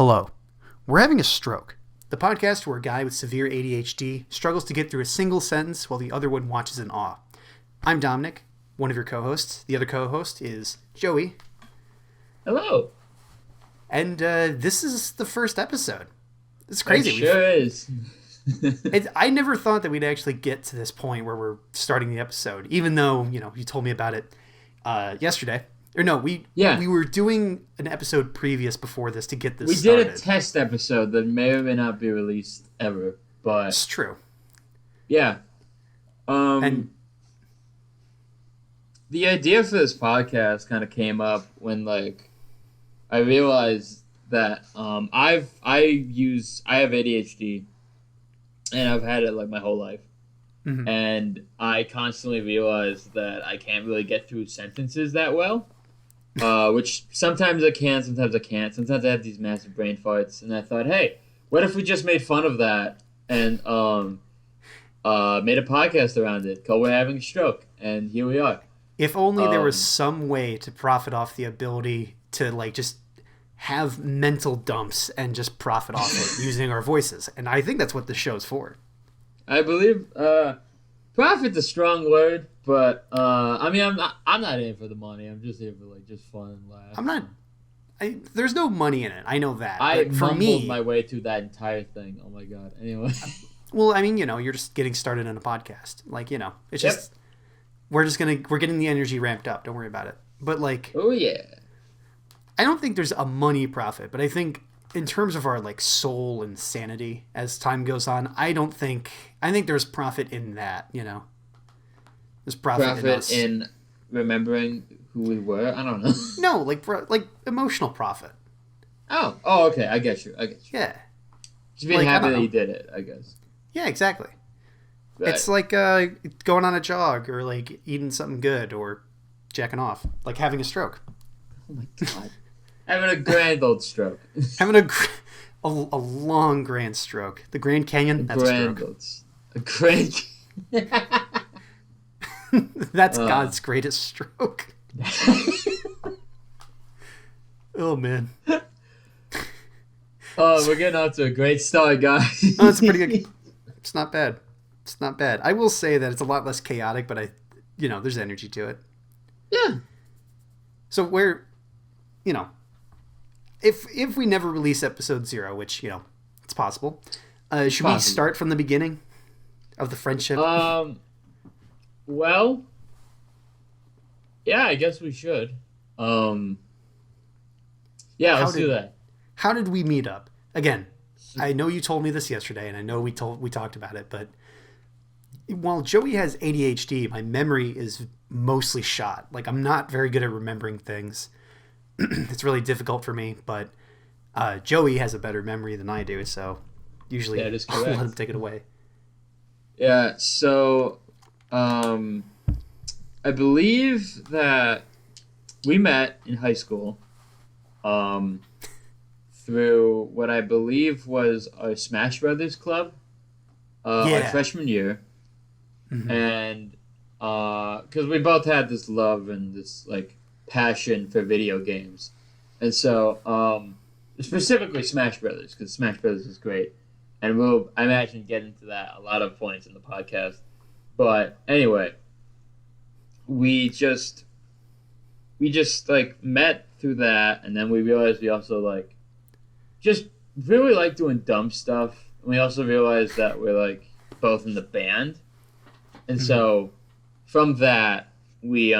Hello. We're having a stroke. The podcast where a guy with severe ADHD struggles to get through a single sentence while the other one watches in awe. I'm Dominic, one of your co-hosts. The other co-host is Joey. Hello. And this is the first episode. It's crazy. It sure is. I never thought that we'd actually get to this point where we're starting the episode, even though, you told me about it yesterday. Or no, we were doing an episode previous before this to get this started. We did a test episode that may or may not be released ever, but it's true. Yeah. And the idea for this podcast kind of came up when I realized that I have ADHD and I've had it my whole life. Mm-hmm. And I constantly realize that I can't really get through sentences that well. Which sometimes I can, sometimes I can't. Sometimes I have these massive brain farts, and I thought, hey, what if we just made fun of that and made a podcast around it called We're Having a Stroke, and here we are. If only there was some way to profit off the ability to just have mental dumps and just profit off it using our voices, and I think that's what the show's for. I believe profit's a strong word. But I'm not in it for the money. I'm just here for just fun and laugh. There's no money in it. I know that. I but for mumbled me, my way through that entire thing. Oh my god. Anyway. Well, you're just getting started in a podcast. It's just we're getting the energy ramped up. Don't worry about it. But oh yeah. I don't think there's a money profit, but I think in terms of our soul and sanity as time goes on, I think there's profit in that. There's profit in remembering who we were. I don't know. No, emotional profit. Oh, okay. I get you. Yeah. Just being happy that you did it, I guess. Yeah, exactly. Right. It's like going on a jog or eating something good or jacking off, having a stroke. Oh my god. Having a grand old stroke. Having a long grand stroke. The Grand Canyon. That's a stroke. A grand. That's God's greatest stroke. Oh, man. We're getting off to a great start, guys. Oh, it's pretty good. It's not bad. It's not bad. I will say that it's a lot less chaotic, but there's energy to it. Yeah. So if we never release episode 0, which, it's possible, should we start from the beginning of the friendship? Well, yeah, I guess we should. Let's do that. How did we meet up? Again, I know you told me this yesterday, and I know we talked about it, but while Joey has ADHD, my memory is mostly shot. I'm not very good at remembering things. It's really difficult for me, but Joey has a better memory than I do, so usually that is I'll correct. let him take it away. Yeah, so I believe that we met in high school through what I believe was our Smash Brothers club our freshman year. Mm-hmm. And because we both had this love and this passion for video games. And so specifically Smash Brothers, because Smash Brothers is great. And I imagine get into that a lot of points in the podcast. But anyway, we just met through that, and then we realized we also just really like doing dumb stuff. And we also realized that we're both in the band, and so from that we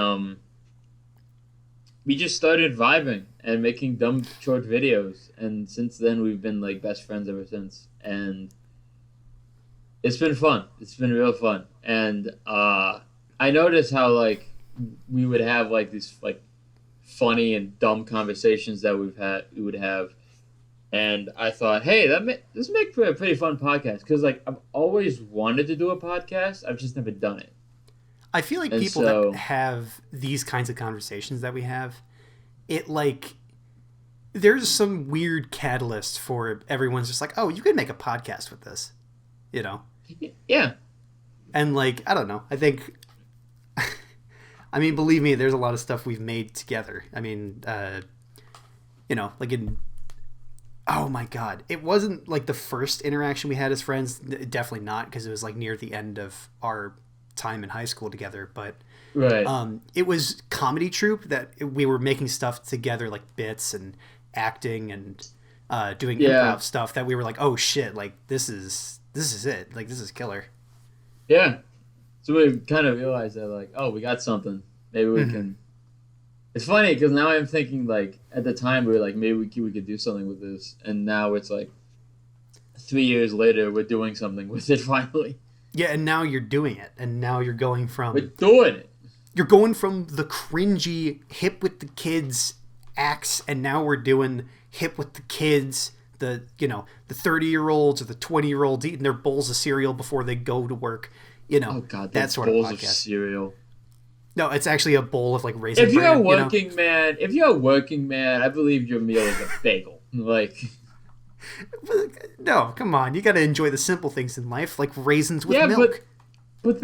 just started vibing and making dumb short videos, and since then we've been best friends ever since, and it's been fun. It's been real fun, and I noticed how we would have these funny and dumb conversations that we would have, and I thought, hey, this make for a pretty fun podcast, because I've always wanted to do a podcast. I've just never done it. I feel like people that have these kinds of conversations that we have, there's some weird catalyst for everyone's just oh, you could make a podcast with this, Yeah. And I don't know. I think I mean, believe me, there's a lot of stuff we've made together. I mean, you know, like in Oh my god. It wasn't like the first interaction we had as friends. Definitely not, because it was like near the end of our time in high school together. But Right. it was comedy troupe that we were making stuff together, like bits and acting and doing Yeah. improv stuff that we were like, oh shit, like this is it. Like this is killer. Yeah. So we kind of realized that, like, oh, we got something. Maybe we Mhm. can. It's funny because now I'm thinking, like, at the time we were like, maybe we could do something with this, and now it's like 3 years later we're doing something with it finally. Yeah, and now you're doing it, and now We're doing it. you're going from the cringy hip with the kids acts, and now we're doing hip with the kids, the 30-year-olds or the 20-year-olds eating their bowls of cereal before they go to work, Oh God, that those sort of bowls of podcast. cereal. No, it's actually a bowl of like raisin If you're a bran. working man, I believe your meal is a bagel. Like, No, come on, you got to enjoy the simple things in life, like raisins with yeah, milk. but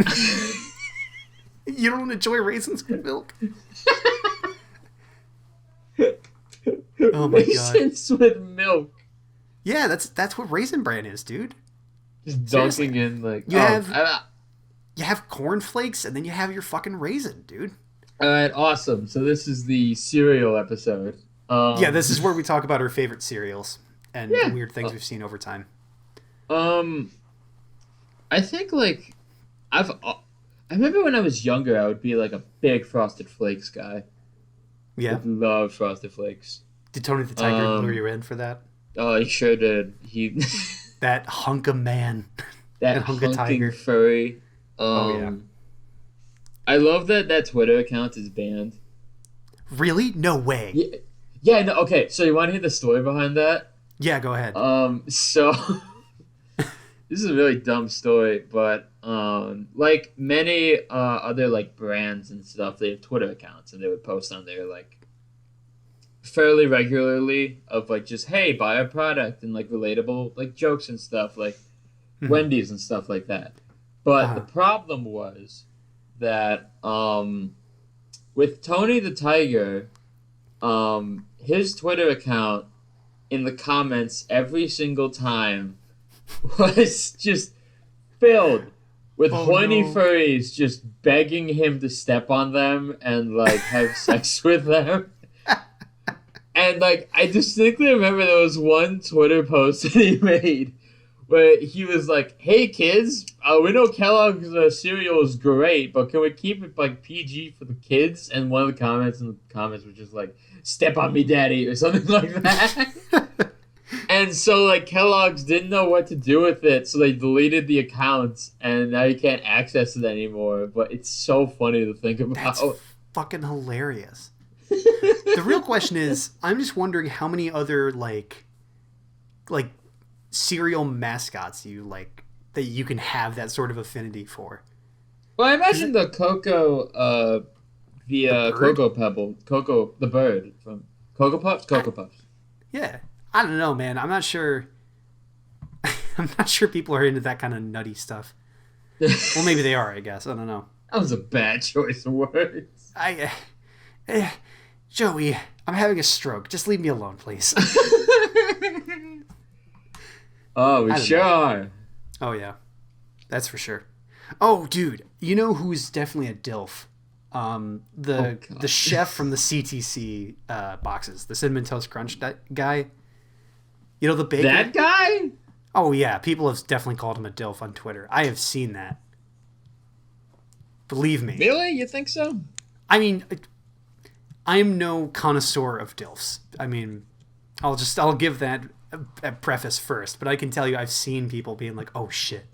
You don't enjoy raisins with milk? Oh my god. raisins with milk, Yeah, that's what raisin bran is, dude. just Seriously. dunking in like. You have all you have cornflakes and then you have your fucking raisin, dude. right, awesome. So this is the cereal episode. Yeah, this is where we talk about our favorite cereals and Yeah. the weird things we've seen over time. Um, I think like I remember when I was younger, I would be like a big Frosted Flakes guy. Yeah. I love Frosted Flakes. Did Tony the Tiger lure you in for that? Oh, he sure did. He That hunk of man. that hunk of tiger. hunking furry. Oh, yeah. I love that Twitter account is banned. Really? No way. Yeah, yeah. No, okay. So you want to hear the story behind that? Yeah, go ahead. So this is a really dumb story, but like many other like brands and stuff, they have Twitter accounts and they would post on there like fairly regularly of like just hey, buy a product and like relatable like jokes and stuff like Mhm. Wendy's and stuff like that. But Uh-huh. the problem was that with Tony the Tiger, his Twitter account in the comments every single time was just filled with Oh, horny no. furries just begging him to step on them and like have sex with them. And like I distinctly remember there was one Twitter post that he made where he was like, "Hey kids, we know Kellogg's cereal is great, but can we keep it like PG for the kids?" And one of the comments in the comments was just like, "Step on me, daddy," or something like that. And so like Kellogg's didn't know what to do with it, so they deleted the accounts, and now you can't access it anymore. But it's so funny to think about. That's fucking hilarious. The real question is, I'm just wondering how many other like cereal mascots you like that you can have that sort of affinity for. Well, I imagine the Cocoa, The bird? Cocoa Pebble, Cocoa, the bird from Cocoa Puffs, Cocoa Puffs. Yeah, I don't know, man. I'm not sure. I'm not sure people are into that kind of nutty stuff. Well, maybe they are. I guess I don't know. That was a bad choice of words. Joey, I'm having a stroke. Just leave me alone, please. Oh, I we don't sure know. are. Oh yeah, that's for sure. Oh, dude, you know who's definitely a dilf? Oh, The God. chef from the CTC boxes, the cinnamon toast crunch guy. You know the baker. That guy? Oh yeah, people have definitely called him a dilf on Twitter. I have seen that. Believe me. Really? You think so? I mean, I'm no connoisseur of dilfs. I mean, I'll give that a preface first, but I can tell you I've seen people being like, "Oh shit,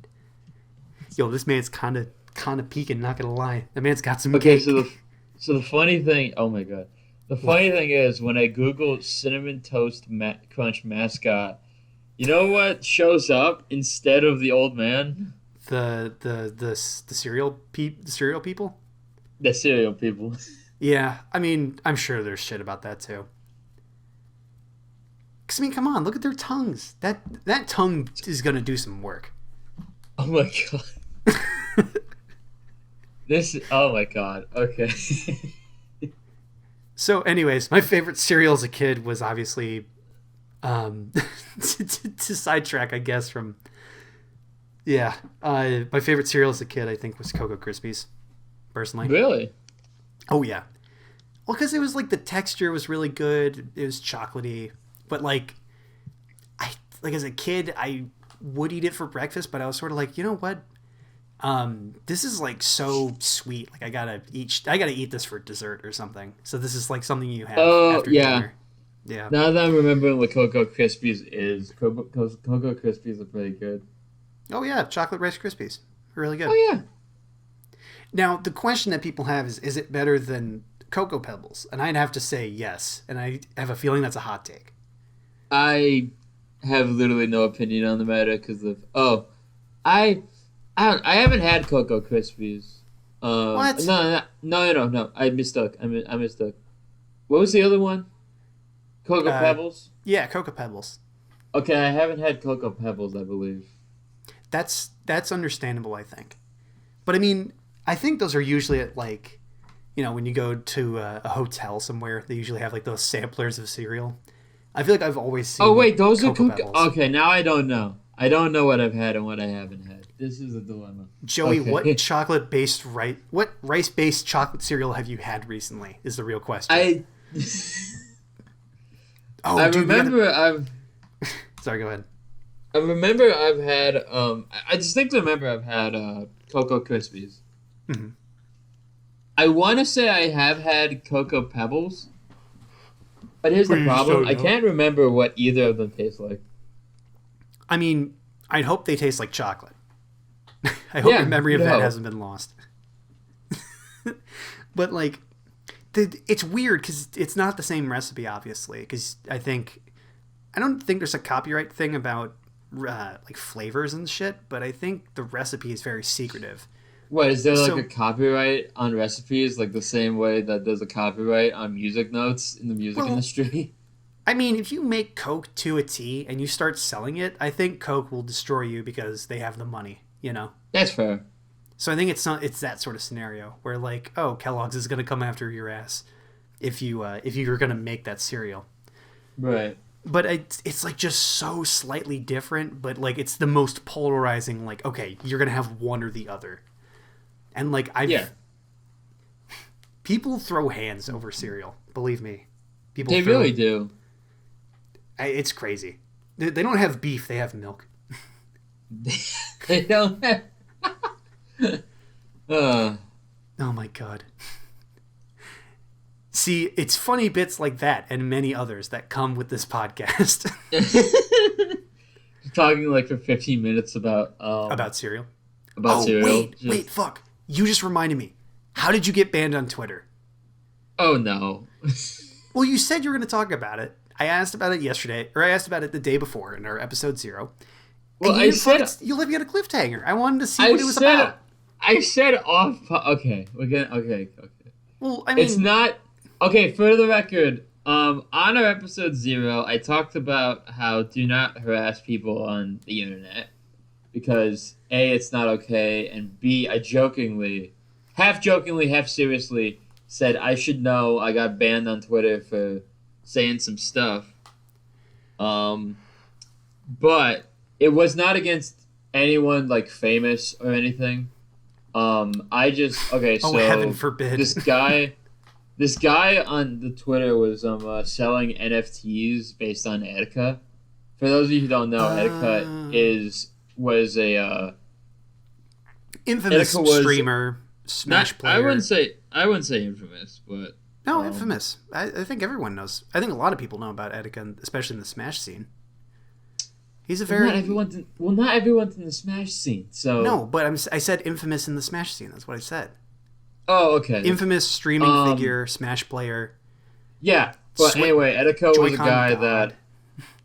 yo, this man's kind of peaking." Not gonna lie, the man's got some Okay, cake. so the funny thing, oh my god, the funny thing is when I Google cinnamon toast crunch mascot, you know what shows up instead of the old man? the cereal people. The cereal people. Yeah, I mean, I'm sure there's shit about that too. Cause I mean, come on, look at their tongues. That tongue is gonna do some work. Oh my god. Oh my god. Okay. So, anyways, my favorite cereal as a kid was obviously To sidetrack, I guess, from my favorite cereal as a kid, I think, was Cocoa Krispies, personally. Really? Oh yeah, well, because it was like the texture was really good. It was chocolatey, but I like as a kid, I would eat it for breakfast, but I was sort of like, you know what? This is like so sweet. Like I gotta eat this for dessert or something. So this is like something you have after dinner. Yeah. Now that I'm remembering what Cocoa Krispies is, Cocoa Krispies are pretty good. Oh yeah, chocolate Rice Krispies, really good. Oh yeah. Now the question that people have is it better than Cocoa Pebbles? And I'd have to say yes, and I have a feeling that's a hot take. I have literally no opinion on the matter because of I haven't had Cocoa Krispies. What? No. I mistook. I mistook. What was the other one? Cocoa Pebbles? Yeah, Cocoa Pebbles. Okay, I haven't had Cocoa Pebbles, I believe. That's understandable, I think. But I mean, I think those are usually at like, when you go to a hotel somewhere, they usually have like those samplers of cereal. I feel like I've always seen. Oh wait, those Cocoa are Pebbles. Okay, now I don't know. I don't know what I've had and what I haven't had. This is a dilemma. Joey, okay. what rice-based chocolate cereal have you had recently? Is the real question. Sorry, go ahead. I remember I've had. I distinctly remember I've had Cocoa Krispies. Mm-hmm. I want to say I have had Cocoa Pebbles, but here's the problem: I can't remember what either of them taste like. I mean, I'd hope they taste like chocolate. I hope your memory of that hasn't been lost. But like, it's weird because it's not the same recipe, obviously. Because I don't think there's a copyright thing about like flavors and shit, but I think the recipe is very secretive. What, is there like a copyright on recipes, like the same way that there's a copyright on music notes in the music industry? I mean, if you make Coke to a T and you start selling it, I think Coke will destroy you because they have the money, That's fair. So I think it's that sort of scenario where like, oh, Kellogg's is going to come after your ass if you're going to make that cereal. Right. But it's like just so slightly different, but like it's the most polarizing, like, okay, you're going to have one or the other. And like people throw hands over cereal, believe me. They really do. It's crazy. They don't have beef, they have milk. They don't have... Oh my god. See, it's funny bits like that and many others that come with this podcast. Talking like for 15 minutes about cereal. Cereal. Wait, fuck. You just reminded me. How did you get banned on Twitter? Oh no. Well, you said you were going to talk about it. I asked about it yesterday, or I asked about it the day before in our episode 0. Well, you left me on a cliffhanger. I wanted to see what it was about. I said off. Okay, we're gonna. Okay. Well, I mean, it's not. Okay, for the record, on our episode 0, I talked about how do not harass people on the internet because A, it's not okay, and B, I half jokingly, half seriously, said I should know I got banned on Twitter for saying some stuff. But it was not against anyone like famous or anything. I just so heaven forbid. This guy on the Twitter was selling NFTs based on Etika. For those of you who don't know, Etika was a infamous streamer, Smash player. I wouldn't say infamous, but no, infamous. I think everyone knows. I think a lot of people know about Etika, especially in the Smash scene. He's a very not everyone's in the Smash scene. So no, but I said infamous in the Smash scene. That's what I said. Oh, okay. Infamous streaming figure, Smash player. Yeah, but anyway, Etika was a guy God. that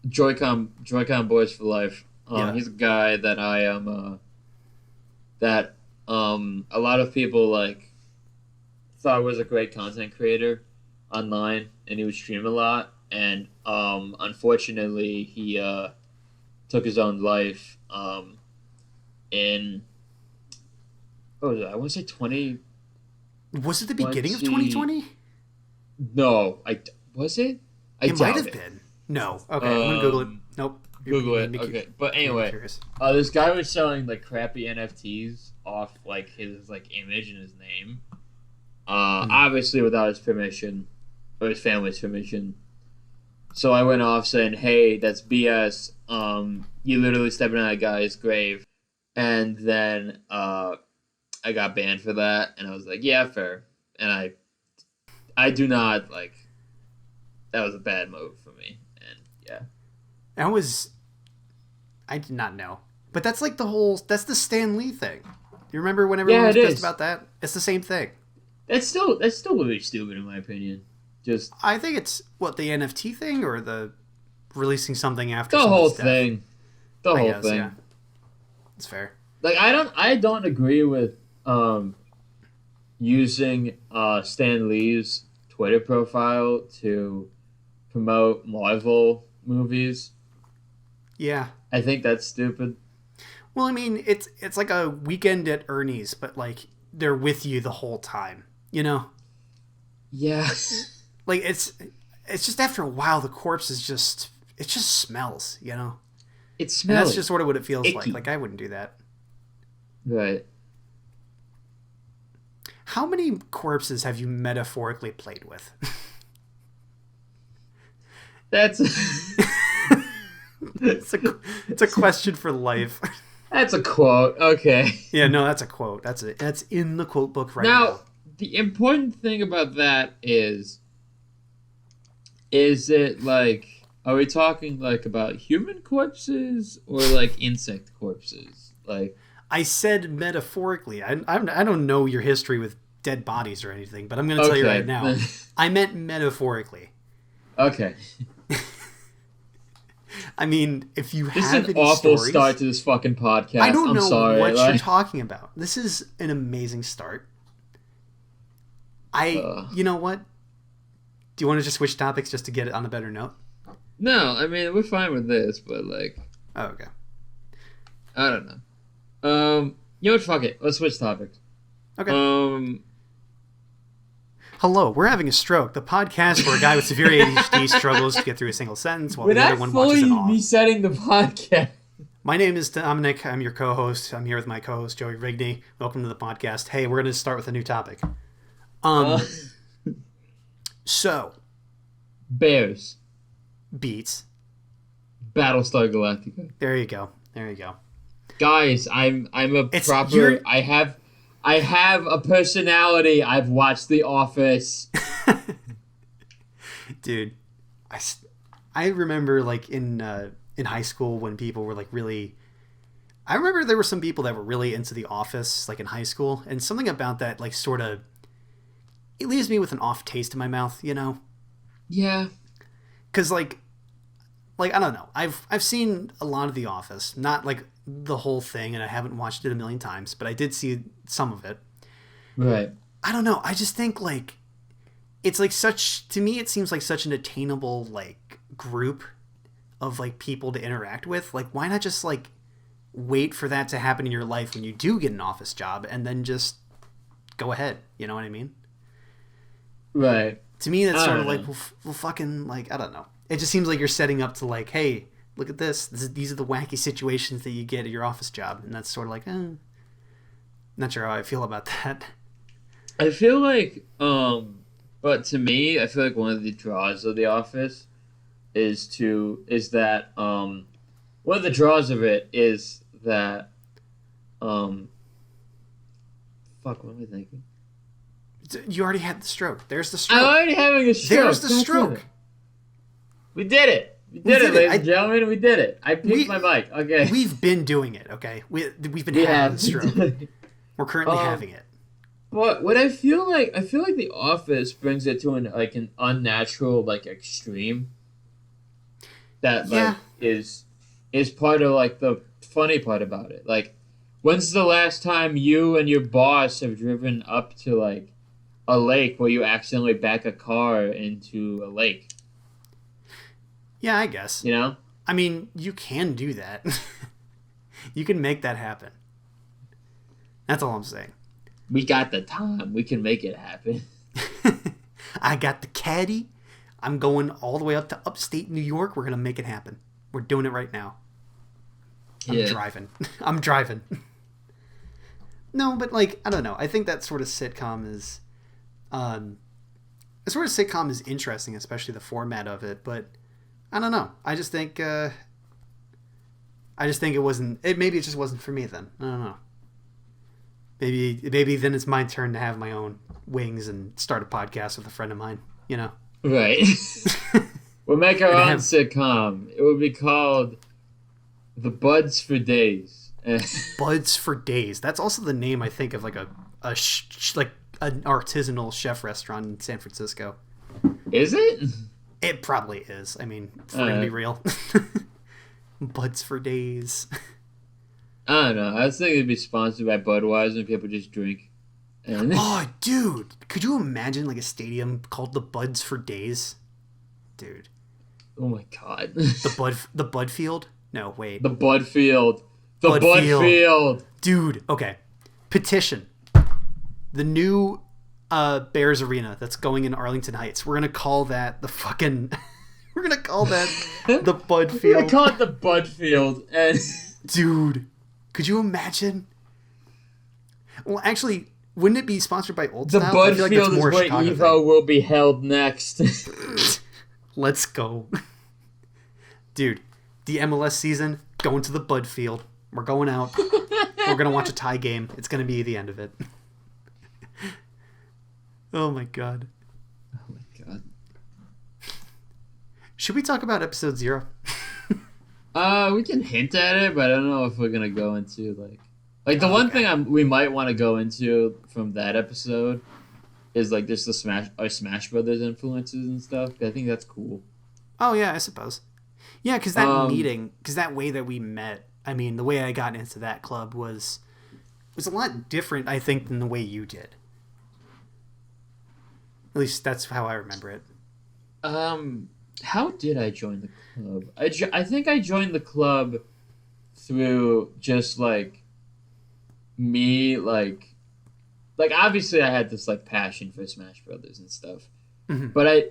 Joy-Con Boys for Life. He's a guy that I am that a lot of people like thought was a great content creator online, and he would stream a lot. And unfortunately, he took his own life in what was it? I want to say 20. Was it the beginning of 2020? No, was it? It might have been. No. Okay, I'm gonna Google it. Nope. Google it. Okay, but anyway, this guy was selling like crappy NFTs off like his like image and his name, obviously without his permission or his family's permission. So I went off saying, "Hey, that's BS. You literally stepping on a guy's grave," and then I got banned for that, and I was like, "Yeah, fair." And I do not like. That was a bad move for me, and yeah. I did not know. But that's like that's the Stan Lee thing. Do you remember when everyone was pissed about that? It's the same thing. That's still really stupid in my opinion. Just I think it's the NFT thing or the releasing something after the whole thing. The whole thing. Yeah. It's fair. Like I don't agree with using Stan Lee's Twitter profile to promote Marvel movies. Yeah. I think that's stupid. Well, I mean, it's like a Weekend at Ernie's, but like they're with you the whole time, you know? Yeah. Like it's just after a while the corpse is just smells, you know? It smells. That's just sort of what it feels icky. like. Like I wouldn't do that. Right. How many corpses have you metaphorically played with? That's it's a question for life. That's a quote. Okay. Yeah, no, that's a quote. That's in the quote book right now. Now, the important thing about that is it like, are we talking like about human corpses or like insect corpses? Like, I said metaphorically. I don't know your history with dead bodies or anything, but I'm going to tell you right now. I meant metaphorically. Okay. I mean, if you have this is an any awful stories, start to this fucking podcast. I don't know sorry, what you're talking about. This is an amazing start. You know what? Do you want to just switch topics just to get it on a better note? No, I mean we're fine with this, but like, oh, okay. I don't know. You know what? Fuck it. Let's switch topics. Okay. Hello, we're having a stroke. The podcast where a guy with severe ADHD struggles to get through a single sentence while the other one watches it all. Resetting the podcast. My name is Dominic. I'm your co-host. I'm here with my co-host Joey Rigney. Welcome to the podcast. Hey, we're going to start with a new topic. So, Bears beats Battlestar Galactica. There you go. Guys, I'm a proper. I have a personality. I've watched The Office. Dude, I remember like in high school when people were like really. I remember there were some people that were really into The Office like in high school, and something about that like sort of it leaves me with an off taste in my mouth, you know? Yeah. Cuz like I don't know. I've seen a lot of The Office, not like the whole thing, and I haven't watched it a million times, but I did see some of it. Right. I don't know. I just think like it's like to me it seems like such an attainable like group of like people to interact with. Like why not just like wait for that to happen in your life when you do get an office job and then just go ahead, you know what I mean? Right. To me that's sort of like well fucking like I don't know. It just seems like you're setting up to like, hey, look at this. These are the wacky situations that you get at your office job. And that's sort of like, not sure how I feel about that. I feel like, but to me, I feel like one of the draws of The Office is that one of the draws of it is that, fuck, what am I thinking? You already had the stroke. There's the stroke. I'm already having a stroke. There's the stroke. We did it. We did it, ladies and gentlemen. We did it. I peaked my mic. Okay. We've been doing it. Okay. We've been having the stroke. We're currently having it. But what I feel like The Office brings it to an unnatural like extreme. That like is part of like the funny part about it. Like, when's the last time you and your boss have driven up to like a lake where you accidentally back a car into a lake? Yeah, I guess. You know? I mean, you can do that. You can make that happen. That's all I'm saying. We got the time. We can make it happen. I got the caddy. I'm going all the way up to upstate New York. We're gonna make it happen. We're doing it right now. I'm driving. I'm driving. No, but like I don't know. I think that sort of sitcom is, interesting, especially the format of it. But I don't know. I just think it wasn't. Maybe it just wasn't for me then. I don't know. Maybe then it's my turn to have my own wings and start a podcast with a friend of mine. You know. Right. We'll make our own sitcom. It would be called The Buds for Days. Buds for Days. That's also the name I think of like an artisanal chef restaurant in San Francisco. Is it? It probably is. I mean, if we're gonna be real. Buds for Days. I don't know. I was thinking it'd be sponsored by Budweiser and people just drink. And... Oh, dude. Could you imagine like a stadium called the Buds for Days? Dude. Oh my god. The Bud Field? No, wait. The Bud Field. The Bud Field. Dude, okay. Petition. The new Bears Arena that's going in Arlington Heights. We're gonna call that the fucking we're gonna call that the Bud Field. We're gonna call it the Bud Field. And dude, could you imagine? Well, actually, wouldn't it be sponsored by Old Style? The Bud Field is where Evo will be held next. Let's go. Dude, the MLS season, going to the Bud Field. We're going out. We're going to watch a tie game. It's going to be the end of it. Oh my god. Oh my god. Should we talk about episode 0? We can hint at it, but I don't know if we're going to go into like the one thing we might want to go into from that episode is like just our Smash Brothers influences and stuff. I think that's cool. Oh yeah, I suppose. Yeah, because that way that we met, I mean, the way I got into that club was a lot different, I think, than the way you did. At least that's how I remember it. How did I join the club? I think I joined the club through just like me, like obviously I had this like passion for Smash Brothers and stuff, but I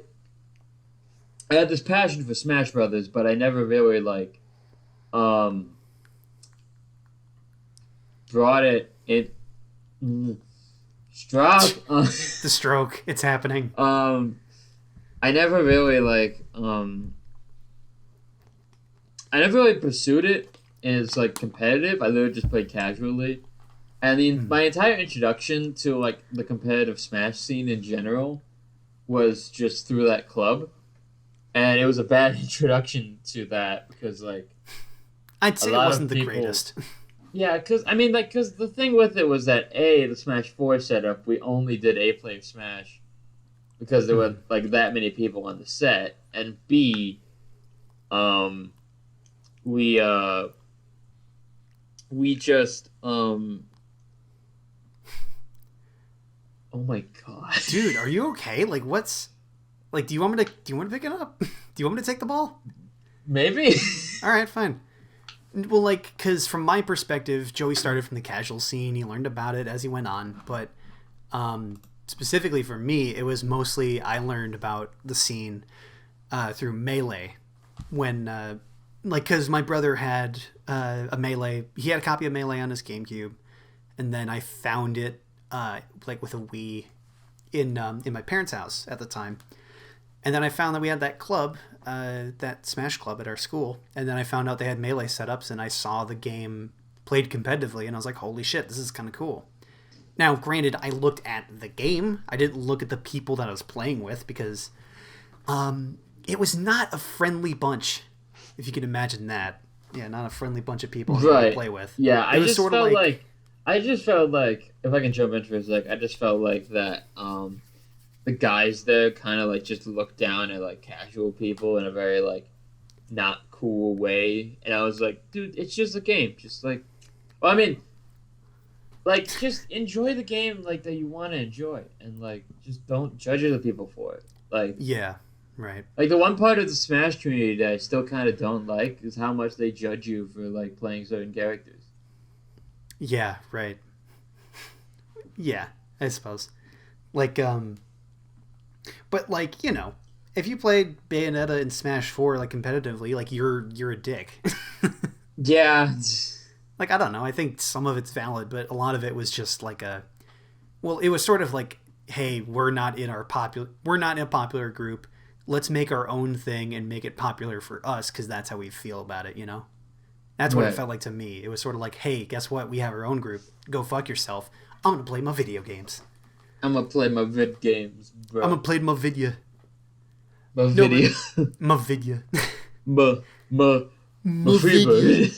had this passion for Smash Brothers, but I never really like brought it in. Stroke. The stroke. It's happening. I never really pursued it as like competitive. I literally just played casually. And my entire introduction to like the competitive Smash scene in general was just through that club. And it was a bad introduction to that because like I'd say it wasn't the greatest. Yeah, because the thing with it was that the Smash 4 setup, we only did A-Play Smash because there were like that many people on the set, and B, we just oh my god, dude, are you okay? Like, what's like? Do you want me to pick it up? Do you want me to take the ball? Maybe. All right, fine. Well, like, because from my perspective, Joey started from the casual scene. He learned about it as he went on. But specifically for me, it was mostly I learned about the scene through Melee. When, because my brother had a Melee. He had a copy of Melee on his GameCube. And then I found it, with a Wii in my parents' house at the time. And then I found that we had that club, that Smash Club at our school. And then I found out they had Melee setups, and I saw the game played competitively, and I was like, holy shit, this is kind of cool. Now, granted, I looked at the game. I didn't look at the people that I was playing with, because it was not a friendly bunch, if you can imagine that. Yeah, not a friendly bunch of people to play with. Yeah, I just felt like, if I can jump in for a sec, I just felt like that the guys there kind of like just looked down at like casual people in a very like not cool way, and I was like, dude, it's just a game. Just like, well, I mean, like just enjoy the game like that you want to enjoy, and like just don't judge other people for it. Like, yeah, right. Like the one part of the Smash community that I still kind of don't like is how much they judge you for like playing certain characters. Yeah, right. Yeah, I suppose. Like, but like, you know, if you played Bayonetta and Smash 4 like competitively, like you're a dick. Yeah. Like I don't know. I think some of it's valid, but a lot of it was just like it was sort of like, hey, we're not in a popular group. Let's make our own thing and make it popular for us because that's how we feel about it, you know? That's what it felt like to me. It was sort of like, hey, guess what? We have our own group. Go fuck yourself. I'm going to play my video games. I'm going to play my vid games, bro. I'm going to play my video. My video. My video. My free bird.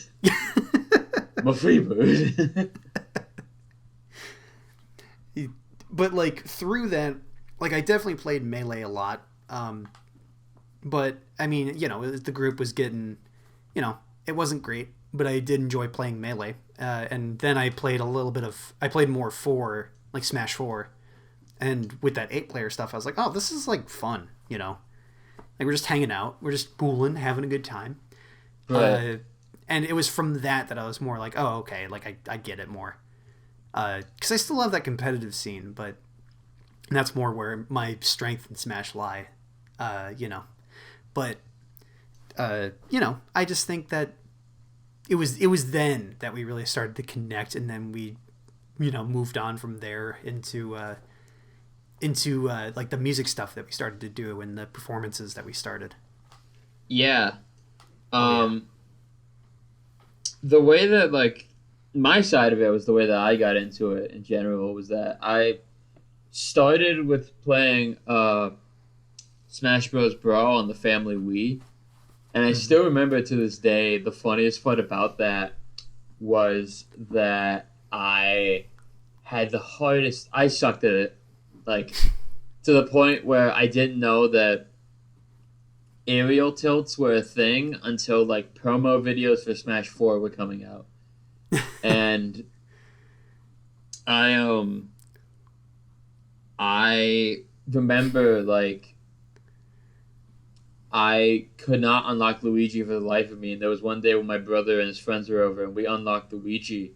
My free bird. But, like, through that, like, I definitely played Melee a lot. But, I mean, you know, the group was getting, you know, it wasn't great, but I did enjoy playing Melee. And then I played more 4, like Smash 4. And with that 8-player stuff, I was like, oh, this is, like, fun, you know? Like, we're just hanging out. We're just fooling, having a good time. Right. And it was from that I was more like, oh, okay, like, I get it more. Because I still love that competitive scene, but that's more where my strength in Smash lie, you know. But, you know, I just think that it was then that we really started to connect, and then we, you know, moved on from there into like the music stuff that we started to do and the performances that we started. Yeah. The way that, like, my side of it was the way that I got into it in general was that I started with playing Smash Bros. Brawl on the family Wii. And I still remember to this day, the funniest part about that was that I had the hardest... I sucked at it. Like, to the point where I didn't know that aerial tilts were a thing until, like, promo videos for Smash 4 were coming out. And I remember, like, I could not unlock Luigi for the life of me, and there was one day when my brother and his friends were over, and we unlocked Luigi,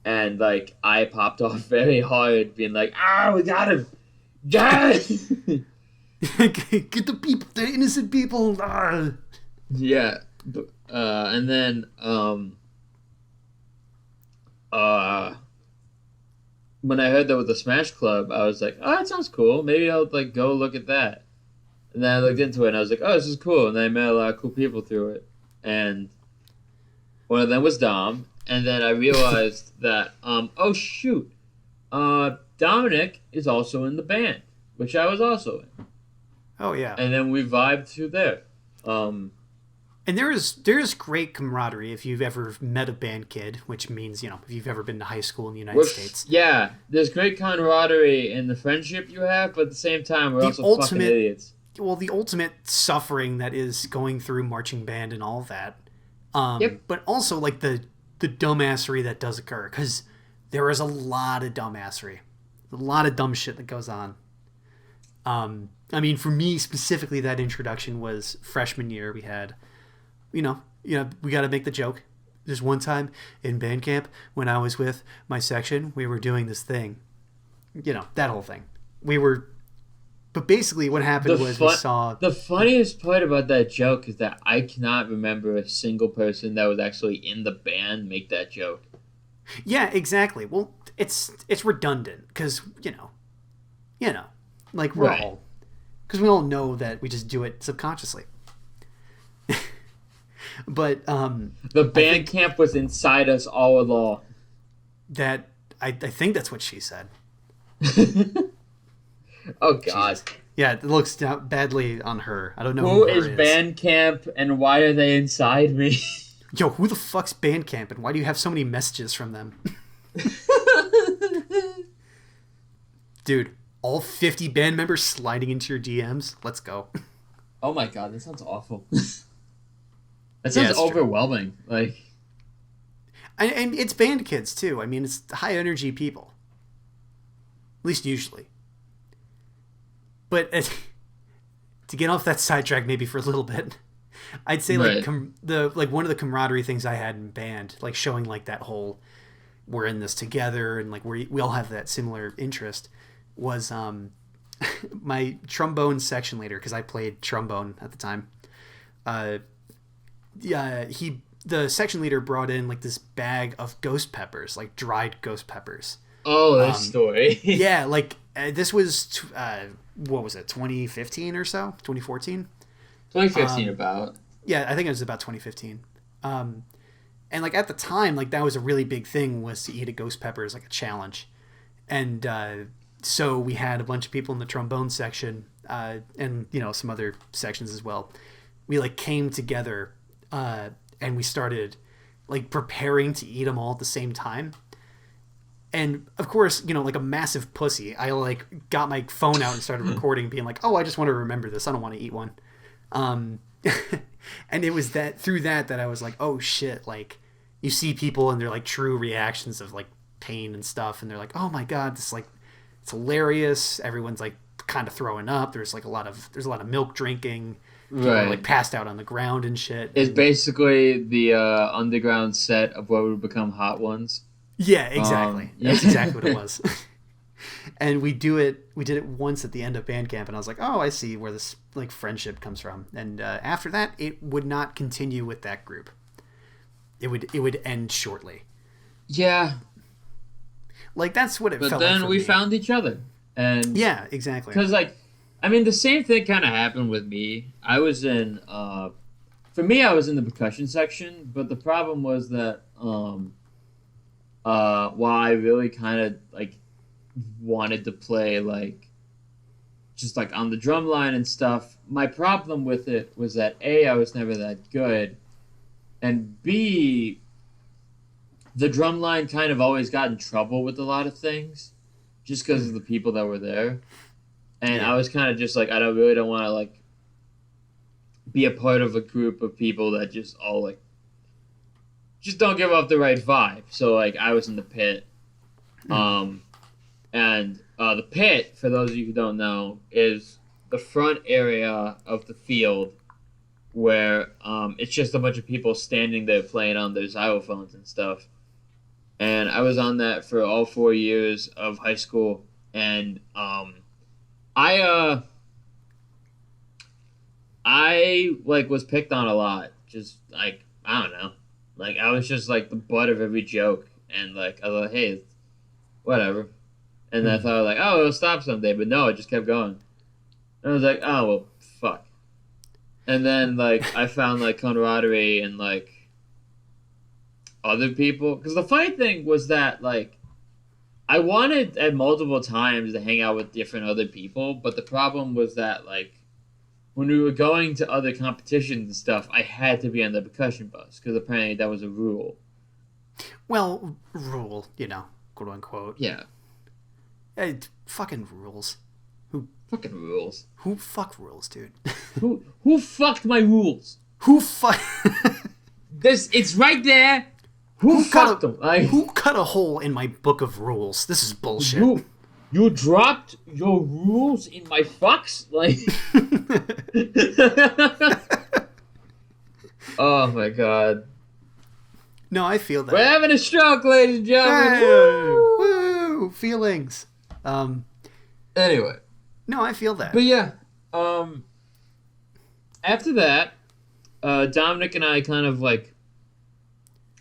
and, like, I popped off very hard, being like, we got him! Get the people, the innocent people! Yeah. And then, when I heard that with the Smash Club, I was like, oh, that sounds cool. Maybe I'll, like, go look at that. And then I looked into it, and I was like, oh, this is cool. And then I met a lot of cool people through it. And one of them was Dom. And then I realized that, oh, shoot. Dominic is also in the band, which I was also in. Oh, yeah. And then we vibed through there. And there's great camaraderie if you've ever met a band kid, which means, you know, if you've ever been to high school in the United States. Yeah, there's great camaraderie in the friendship you have, but at the same time, we're also fucking idiots. Well, the ultimate suffering that is going through marching band and all that. But also, like, the dumbassery that does occur, because there is a lot of dumbassery. A lot of dumb shit that goes on. I mean, for me specifically, that introduction was freshman year. We had... we got to make the joke. There's one time in band camp when I was with my section, we were doing this thing. You know, that whole thing. But basically what happened was we saw... The funniest part about that joke is that I cannot remember a single person that was actually in the band make that joke. Yeah, exactly. Well, it's redundant because, you know, like we're all... because we all know that we just do it subconsciously. But the band camp was inside us all along. That I think that's what she said. Oh God! Jesus. Yeah, it looks badly on her. I don't know who is band camp and why are they inside me. Yo, who the fuck's band camp and why do you have so many messages from them? Dude, all 50 band members sliding into your DMs. Let's go. Oh my God, that sounds awful. That sounds overwhelming. True. Like, and it's band kids too. I mean, it's high energy people. At least usually. But to get off that sidetrack, maybe for a little bit, I'd say like one of the camaraderie things I had in band, like showing like that whole we're in this together and like we all have that similar interest, was my trombone section leader, because I played trombone at the time. Yeah, the section leader brought in like this bag of ghost peppers, like dried ghost peppers. Oh, this story. Yeah, like this was what was it, 2015 or so, 2014? 2015 about. Yeah, I think it was about 2015. And like at the time, like that was a really big thing, was to eat a ghost pepper as like a challenge. And so we had a bunch of people in the trombone section, and some other sections as well. We like came together, and we started like preparing to eat them all at the same time. And of course, like a massive pussy, I like got my phone out and started recording, being like, "Oh, I just want to remember this. I don't want to eat one." And it was through that I was like, "Oh shit!" Like, you see people and their like true reactions of like pain and stuff, and they're like, "Oh my god, this like it's hilarious." Everyone's like kind of throwing up. There's a lot of milk drinking. People are like passed out on the ground and shit. It's basically the underground set of what would become Hot Ones. Yeah, exactly. That's exactly what it was. And we did it once at the end of band camp, and I was like, "Oh, I see where this like friendship comes from." And after that, it would not continue with that group. It would end shortly. Yeah. Like that's what it felt like. But then we found each other, and yeah, exactly. Because the same thing kind of happened with me. I was in, for me, I was in the percussion section, but the problem was that while I really kind of like wanted to play like just like on the drum line and stuff, my problem with it was that A, I was never that good, and B, the drum line kind of always got in trouble with a lot of things just because of the people that were there. And yeah. I was kind of just like, I don't want to like be a part of a group of people that just all like just don't give off the right vibe. So like I was in the pit. And the pit, for those of you who don't know, is the front area of the field where it's just a bunch of people standing there playing on their xylophones and stuff. And I was on that for all 4 years of high school, and I like was picked on a lot. Just like, I don't know. Like I was just like the butt of every joke, and like I was like, hey, whatever. And I thought like, oh, it'll stop someday, but no, it just kept going. And I was like, oh well, fuck. And then like I found like camaraderie and like other people, because the funny thing was that like I wanted at multiple times to hang out with different other people, but the problem was that like when we were going to other competitions and stuff, I had to be on the percussion bus because apparently that was a rule. Well, rule, quote unquote. Yeah. It fucking rules. Who fucking rules? Who fuck rules, dude? who fucked my rules? Who fuck? It's right there. Who fucked them? Who cut a hole in my book of rules? This is bullshit. You dropped your rules in my fucks? Like oh my god. No, I feel that. We're having a stroke, ladies and gentlemen. Hey, woo! Feelings. Anyway. No, I feel that. But yeah. After that, Dominic and I kind of like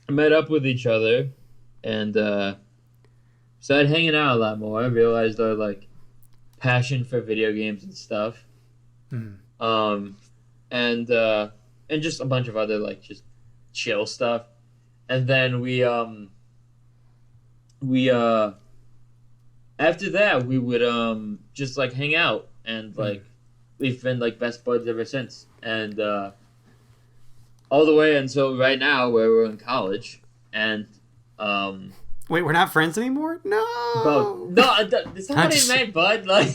met up with each other and started hanging out a lot more. I realized our like passion for video games and stuff. And just a bunch of other like just chill stuff. And then we after that we would just like hang out, and like we've been like best buds ever since. And all the way until right now where we're in college. And wait, we're not friends anymore? No. Bro, no, that's not what I meant, bud. Like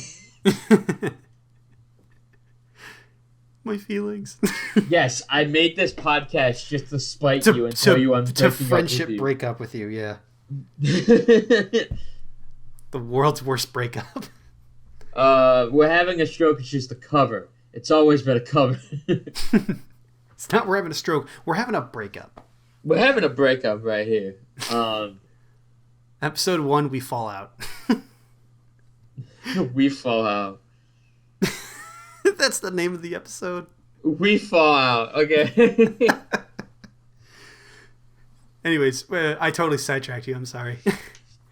my feelings. Yes, I made this podcast just to spite you and tell you I'm to friendship breakup with you. Yeah. The world's worst breakup. We're having a stroke. It's just a cover. It's always been a cover. It's not we're having a stroke. We're having a breakup. We're having a breakup right here. Episode 1, we fall out. We fall out. That's the name of the episode. We fall out. Okay. Anyways, I totally sidetracked you. I'm sorry.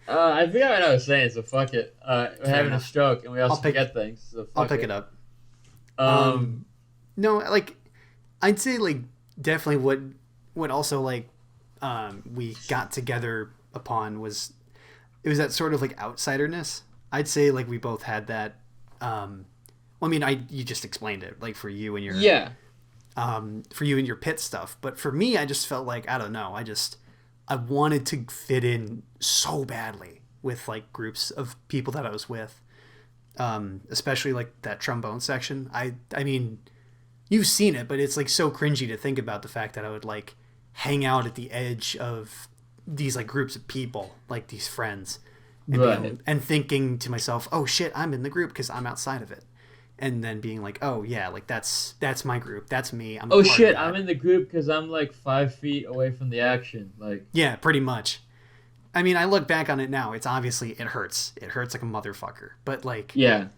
I forgot what I was saying, so fuck it. We're having a stroke, and we also forget things. So I'll pick it up. No, like, I'd say, like, definitely what also, like, we got together upon was, it was that sort of, like, outsiderness. I'd say, like, we both had that. Well, I mean, you just explained it, like, for you and your for you and your pit stuff. But for me, I just felt like, I don't know, I wanted to fit in so badly with, like, groups of people that I was with, especially, like, that trombone section. I mean, you've seen it, but it's, like, so cringy to think about the fact that I would, like, hang out at the edge of these, like, groups of people, like these friends, and, and thinking to myself, oh shit, I'm in the group because I'm outside of it. And then being like, oh yeah, like that's my group, that's me. I'm oh shit, I'm in the group because I'm like 5 feet away from the action. Like, yeah, pretty much. I mean, I look back on it now. It's obviously it hurts like a motherfucker. But like, yeah,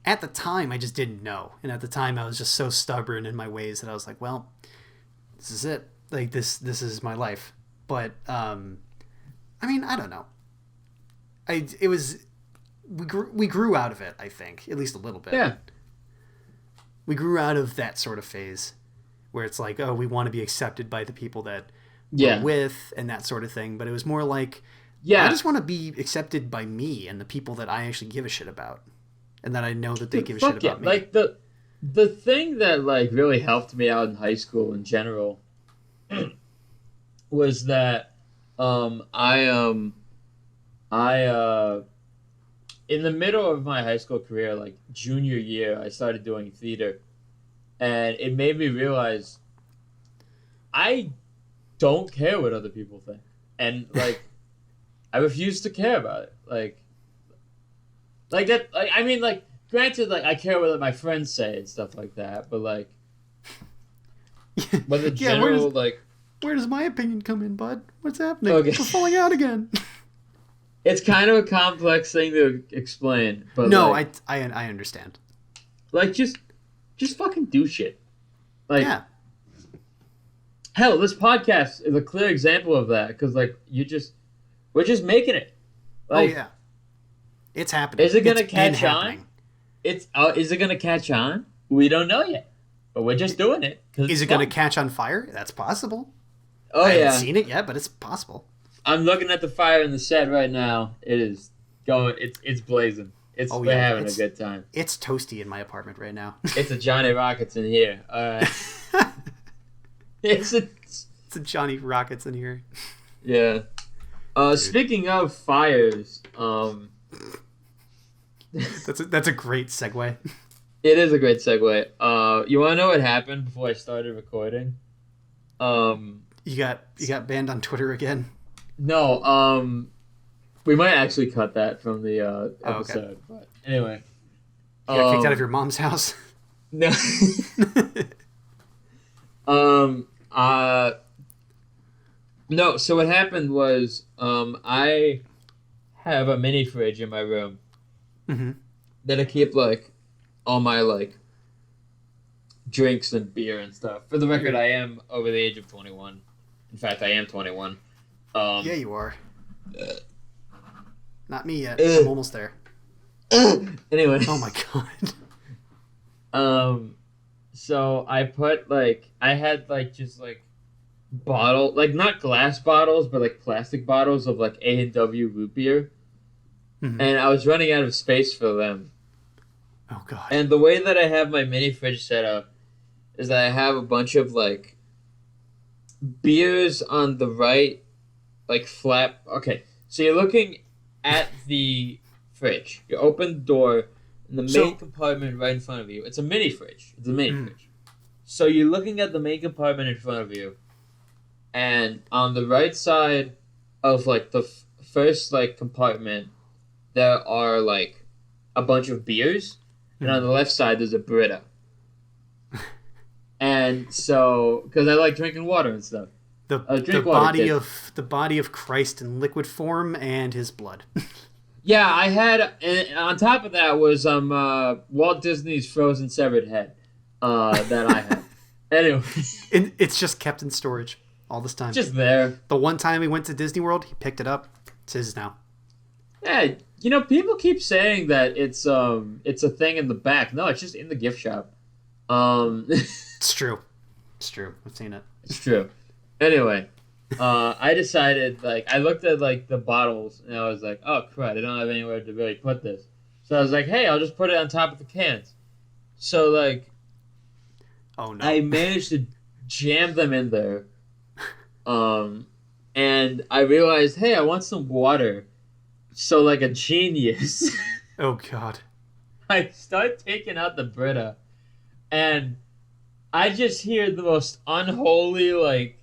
at the time I just didn't know, and at the time I was just so stubborn in my ways that I was like, well, this is it. Like this is my life. But I mean, I don't know. We grew out of it. I think at least a little bit. Yeah. We grew out of that sort of phase where it's like, oh, we want to be accepted by the people that we're with and that sort of thing. But it was more like, yeah, I just want to be accepted by me and the people that I actually give a shit about. And that I know that they give a shit about me. Like the thing that like really helped me out in high school in general was that I in the middle of my high school career, like junior year, I started doing theater, and it made me realize I don't care what other people think, and like I refuse to care about it. Like that. Like, I mean, like, granted, like I care what my friends say and stuff like that, but like, but the general where does my opinion come in, bud? What's happening? Okay. We're falling out again. It's kind of a complex thing to explain, but no, like, I understand. Like, just fucking do shit. Like, yeah. Hell, this podcast is a clear example of that because, like, we're just making it. Like, oh yeah, it's happening. Is it gonna catch on? Is it gonna catch on? We don't know yet, but we're just doing it. Is it gonna catch on fire? That's possible. Oh I yeah, haven't seen it yet, but it's possible. I'm looking at the fire in the set right now. It is going. It's blazing. We're having a good time. It's toasty in my apartment right now. It's a Johnny Rockets in here. It's a Johnny Rockets in here. Yeah. Speaking of fires, that's a great segue. It is a great segue. You want to know what happened before I started recording? You got banned on Twitter again? No, we might actually cut that from the episode. Okay. But anyway, you got kicked out of your mom's house. No. No. So what happened was, I have a mini fridge in my room that I keep like all my like drinks and beer and stuff. For the record, I am over the age of 21. In fact, I am 21. Yeah, you are. Not me yet. I'm almost there. Anyway. Oh my god. So I put I had just not glass bottles, but like plastic bottles of like A&W root beer, and I was running out of space for them. Oh god. And the way that I have my mini fridge set up is that I have a bunch of like beers on the right, like flat. Okay, so you're looking at the fridge. You open the door, and the main compartment right in front of you. It's a mini fridge. It's a mini fridge. So you're looking at the main compartment in front of you, and on the right side of like the first like compartment, there are like a bunch of beers, and on the left side there's a Brita. And so, because I like drinking water and stuff. The body of Christ in liquid form and his blood. Yeah, I had, and on top of that was Walt Disney's Frozen Severed Head. that I have. Anyway, And it's just kept in storage all this time. just there. The one time we went to Disney World, he picked it up. It's his now. Yeah, people keep saying that it's a thing in the back. No, it's just in the gift shop. It's true. It's true. I've seen it. It's true. Anyway, I decided, like, I looked at, like, the bottles, and I was like, oh, crud, I don't have anywhere to really put this. So I was like, hey, I'll just put it on top of the cans. So, like, Oh no. I managed to jam them in there. And I realized, hey, I want some water. So, like a genius, Oh god. I start taking out the Brita, and I just hear the most unholy, like,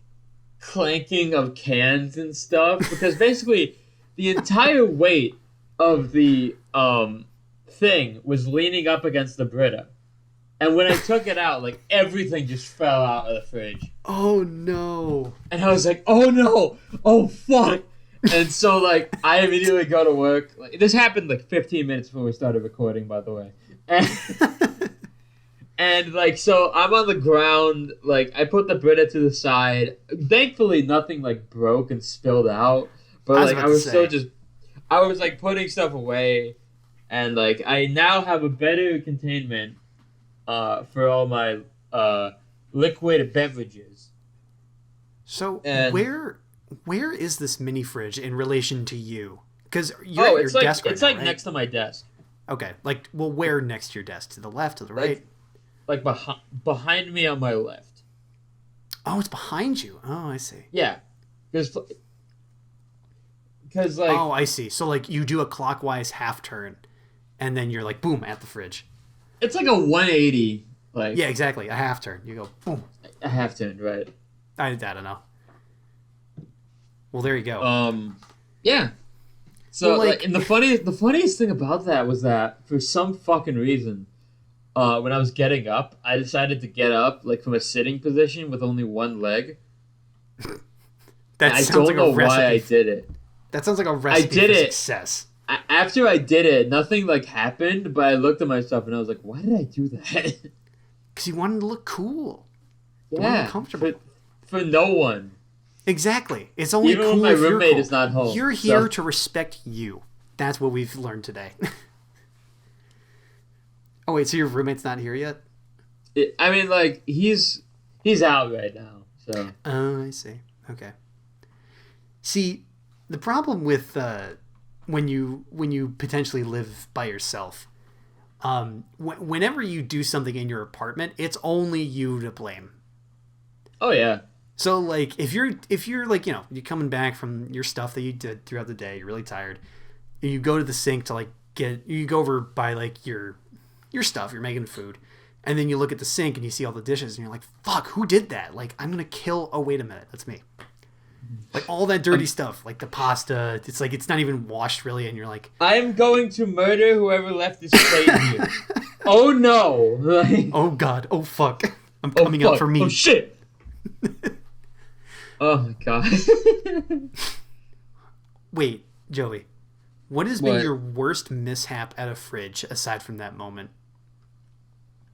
clanking of cans and stuff, because basically the entire weight of the thing was leaning up against the Brita. And when I took it out, like, everything just fell out of the fridge. Oh no. And I was like, oh no! Oh fuck! And so, like, I immediately go to work. Like, this happened, like, 15 minutes before we started recording, by the way. And like, so I'm on the ground, like, I put the Brita to the side. Thankfully, nothing, like, broke and spilled out. But, like, I was still just, I was, like, putting stuff away. And, like, I now have a better containment for all my liquid beverages. So And- where is this mini fridge in relation to you? Because you're at your it's like, desk right it's now, like right? next to my desk. Okay. Like, well, where next to your desk? To the left, to the right? Like behind me on my left. Oh, it's behind you. Oh, I see. Yeah. Because like, Oh, I see. So, like, you do a clockwise half turn, and then you're like, boom, at the fridge. it's like a 180, like, Yeah, exactly. A half turn. You go, boom. a half turn, right? I don't know. Well, there you go. Yeah. So, Well, like, and the funniest thing about that was that for some fucking reason, when I was getting up, I decided to get up, like, from a sitting position with only one leg. That I sounds don't like know a recipe. why I did it. That sounds like a recipe did for it. success. After I did it, nothing, like, happened, but I looked at myself and I was like, why did I do that? Because you wanted to look cool. You wanted to Yeah. look comfortable. For no one. Exactly. It's only Even cool when my if you're roommate cool. is not home, You're here so- to respect you. That's what we've learned today. Oh, wait, so your roommate's not here yet? I mean, like, he's out right now, so. Oh, I see. Okay. See, the problem with when you potentially live by yourself, whenever you do something in your apartment, it's only you to blame. Oh, yeah. So, like, if you're like, you know, you're coming back from your stuff that you did throughout the day, you're really tired, and you go to the sink to, like, you go over by, like, your stuff, you're making food, and then you look at the sink and you see all the dishes and you're like, fuck, who did that? Like, I'm gonna kill, oh, wait a minute, that's me. Like, all that dirty stuff, like the pasta, it's like, it's not even washed really, and you're like, I'm going to murder whoever left this plate here. Oh, no. Like, oh god, oh fuck, I'm oh, coming out fuck. for me. Oh, shit. Oh, my God. Wait, Joey, what has been What? your worst mishap at a fridge aside from that moment?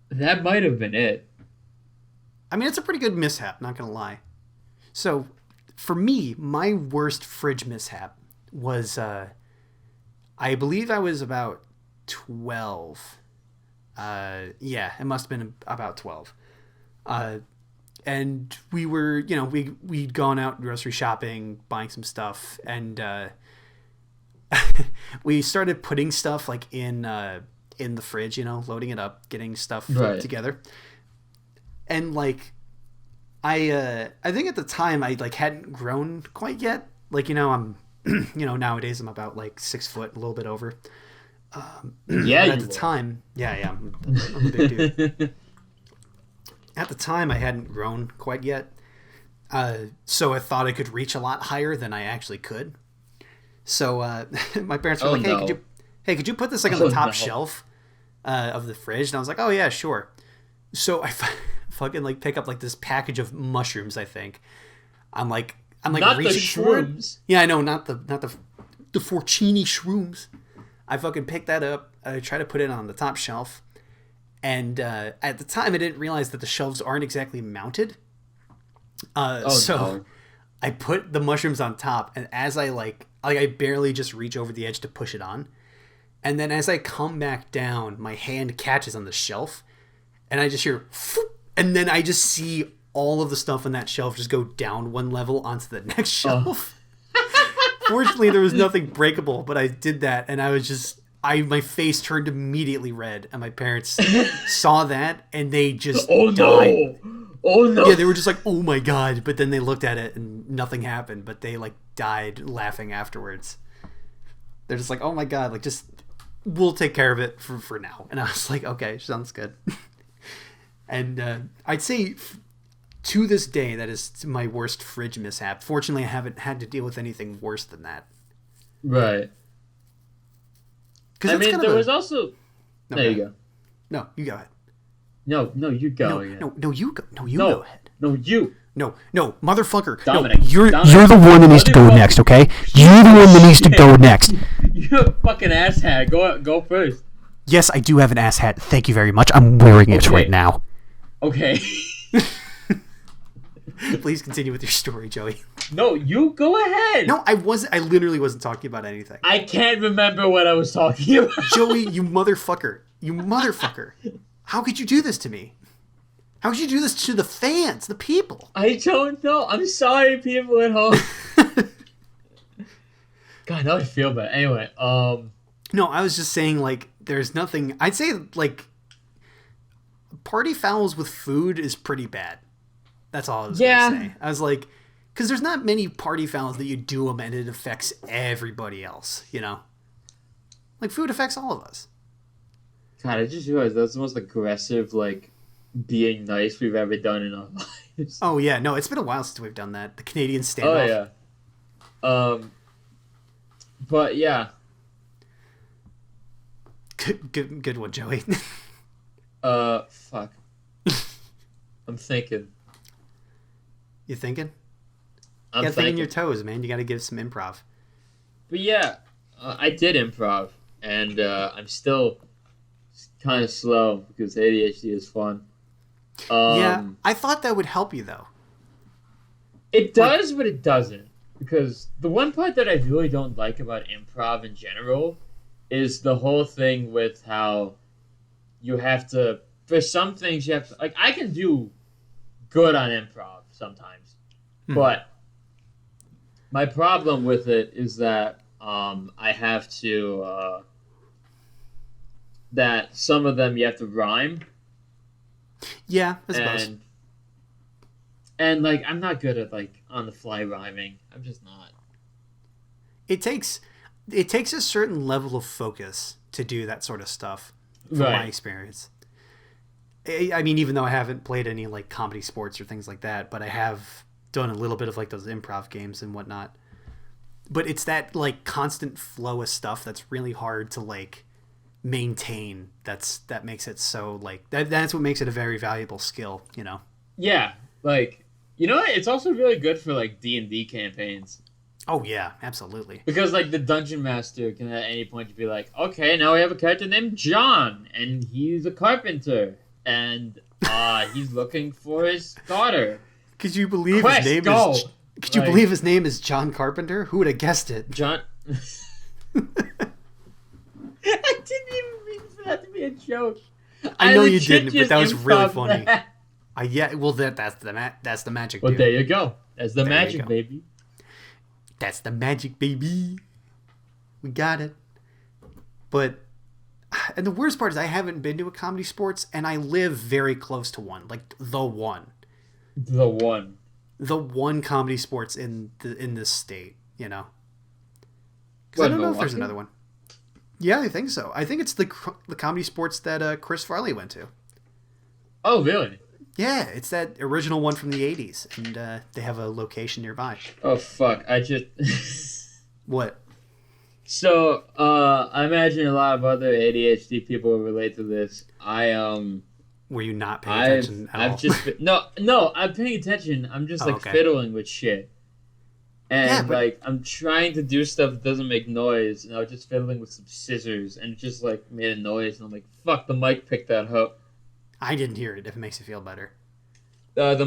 That might have been it. I mean, it's a pretty good mishap, not gonna lie. So, for me, my worst fridge mishap was, I believe I was about 12. Yeah, it must have been about 12. And we were, you know, we'd gone out grocery shopping, buying some stuff, and we started putting stuff, like, in the fridge, you know, loading it up, getting stuff Right. together. And, like, I think at the time I, like, hadn't grown quite yet. Like, you know, I'm you know, nowadays I'm about, like, 6 foot, a little bit over. Yeah, But at the time, yeah, I'm a big dude. At the time, I hadn't grown quite yet, so I thought I could reach a lot higher than I actually could. So my parents were Oh, like, no. Could you put this, like, on Oh, the top no. shelf of the fridge?" And I was like, "Oh yeah, sure." So I fucking, like, pick up, like, this package of mushrooms. I think I'm like Not the reaching for it. shrooms. Yeah, I know, not the Forcini shrooms. I fucking pick that up. I try to put it on the top shelf, And at the time, I didn't realize that the shelves aren't exactly mounted. Oh no. I put the mushrooms on top, and as I barely just reach over the edge to push it on. And then as I come back down, my hand catches on the shelf, and I just hear, and then I just see all of the stuff on that shelf just go down one level onto the next shelf. Fortunately, there was nothing breakable, but I did that, and I was just, my face turned immediately red, and my parents saw that, and they just died. Oh no! Yeah, they were just like, "Oh my god!" But then they looked at it, and nothing happened. But they like died laughing afterwards. They're just like, "Oh my god!" Like, just we'll take care of it for now. And I was like, "Okay, sounds good." And I'd say to this day, that is my worst fridge mishap. Fortunately, I haven't had to deal with anything worse than that. Right. I mean, there was also. No, there you go. No, you go ahead. No, you go. No, you go. No, you go ahead. No, you. No, motherfucker. Dominic. No, you're the one that needs to go next, okay? You're the one that needs to go next. You're a fucking asshat. Go first. Yes, I do have an ass hat. Thank you very much. I'm wearing it right now. Okay. Please continue with your story, Joey. No, you go ahead. No, I wasn't. I literally wasn't talking about anything. I can't remember what I was talking about. Joey, you motherfucker. You motherfucker. How could you do this to me? How could you do this to the fans, the people? I don't know. I'm sorry, people at home. God, now I feel bad. Anyway, No, I was just saying, like, there's nothing... I'd say, like, party fouls with food is pretty bad. That's all I was going to say. I was like... Because there's not many party fouls that you do them and it affects everybody else, you know? Like, food affects all of us. God, I just realized that's the most aggressive, like, being nice we've ever done in our lives. Oh, yeah. No, it's been a while since we've done that. The Canadian standoff. Oh, yeah. But, yeah. Good one, Joey. Fuck. I'm thinking. You thinking? I'm you gotta think on thinking. your toes, man. You gotta give some improv. But, yeah, I did improv, and I'm still kind of slow because ADHD is fun. Yeah, I thought that would help you, though. It does, but it doesn't. Because the one part that I really don't like about improv in general is the whole thing with how you have to, for some things you have to, like, I can do good on improv sometimes, but my problem with it is that I have to, that some of them you have to rhyme. Yeah, I suppose. And like, I'm not good at, like, on the fly rhyming. I'm just not. It takes a certain level of focus to do that sort of stuff, from my experience. I mean, even though I haven't played any, like, comedy sports or things like that, but I have done a little bit of, like, those improv games and whatnot. But it's that, like, constant flow of stuff that's really hard to, like, maintain. That makes it so, like, that's what makes it a very valuable skill, you know? Yeah, like, you know what? It's also really good for, like, D&D campaigns. Oh, yeah, absolutely. Because, like, the Dungeon Master can at any point be like, okay, now we have a character named John, and he's a carpenter, and he's looking for his daughter. Could you believe his name is... Could you believe his name is John Carpenter? Who would have guessed it? John... I didn't even mean for that to be a joke. I know you didn't, but that was really funny. Yeah, well, that's the magic. Well, dude. there you go. That's the magic, baby. That's the magic, baby. We got it. But, and the worst part is I haven't been to a comedy sports, and I live very close to one, like the one. The one comedy sports in this state, you know. Because I don't know if there's another one. Yeah, I think so. I think it's the comedy sports that Chris Farley went to. Oh, really? Yeah, it's that original one from the 80s, and they have a location nearby. Oh, fuck. I just... What? So, I imagine a lot of other ADHD people will relate to this. Were you not paying attention at all? Just... No, I'm paying attention. I'm just, fiddling with shit. And, I'm trying to do stuff that doesn't make noise, and I was just fiddling with some scissors, and it just, like, made a noise, and I'm like, fuck, the mic picked that up. I didn't hear it. If it makes you feel better. But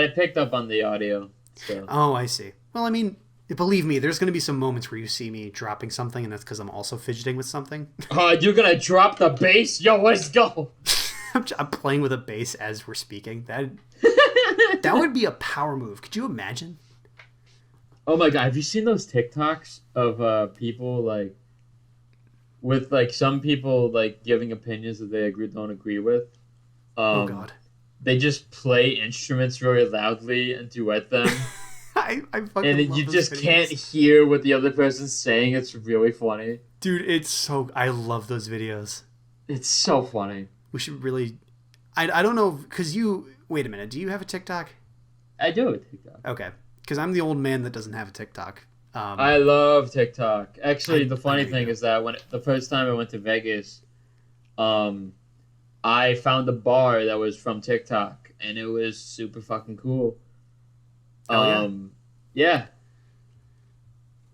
it picked up on the audio. So. Oh, I see. Well, I mean, believe me, there's going to be some moments where you see me dropping something, and that's because I'm also fidgeting with something. Oh, you're gonna drop the bass? Yo, let's go. I'm playing with a bass as we're speaking. That would be a power move. Could you imagine? Oh my god, have you seen those TikToks of people like with like some people like giving opinions that they don't agree with? Oh god. They just play instruments very loudly and duet them. I fucking and love you those just videos. can't hear what the other person's saying. It's really funny. Dude, I love those videos. It's so funny. We should really I don't know because wait a minute, do you have a TikTok? I do have a TikTok. Okay. Because I'm the old man that doesn't have a TikTok. I love TikTok. Actually, the funny know you thing do. is that the first time I went to Vegas, I found a bar that was from TikTok, and it was super fucking cool. Yeah.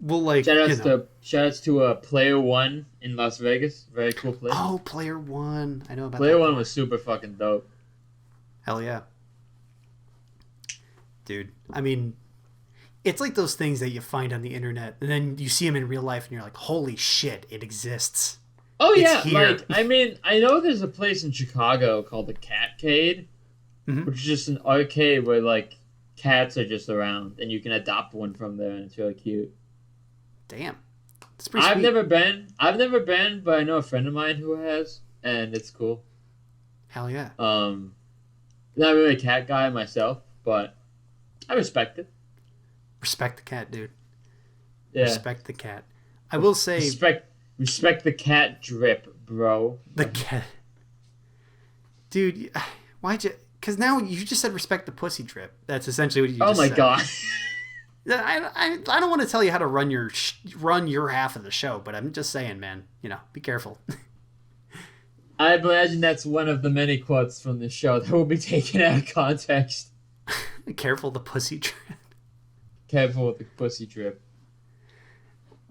Well, like, Shout outs to Player One in Las Vegas. Very cool place. Oh, Player One. I know about Player that One bar. was super fucking dope. Hell yeah. Dude, I mean, it's like those things that you find on the internet, and then you see them in real life, and you're like, holy shit, it exists. Oh It's yeah, here. like I mean, I know there's a place in Chicago called the Catcade, Mhm. which is just an arcade where like cats are just around, and you can adopt one from there, and it's really cute. Damn. It's pretty I've sweet. never been, but I know a friend of mine who has, and it's cool. Hell yeah. Not really a cat guy myself, but I respect it. Respect the cat, dude. Yeah, Respect the cat. I will say... respect the cat drip, bro. The cat. Dude, why'd you... Because now you just said respect the pussy drip. That's essentially what you Oh just my said. god. I don't want to tell you how to run your half of the show, but I'm just saying, man, be careful. I imagine that's one of the many quotes from this show that will be taken out of context. Careful the pussy drip. Careful with the pussy drip.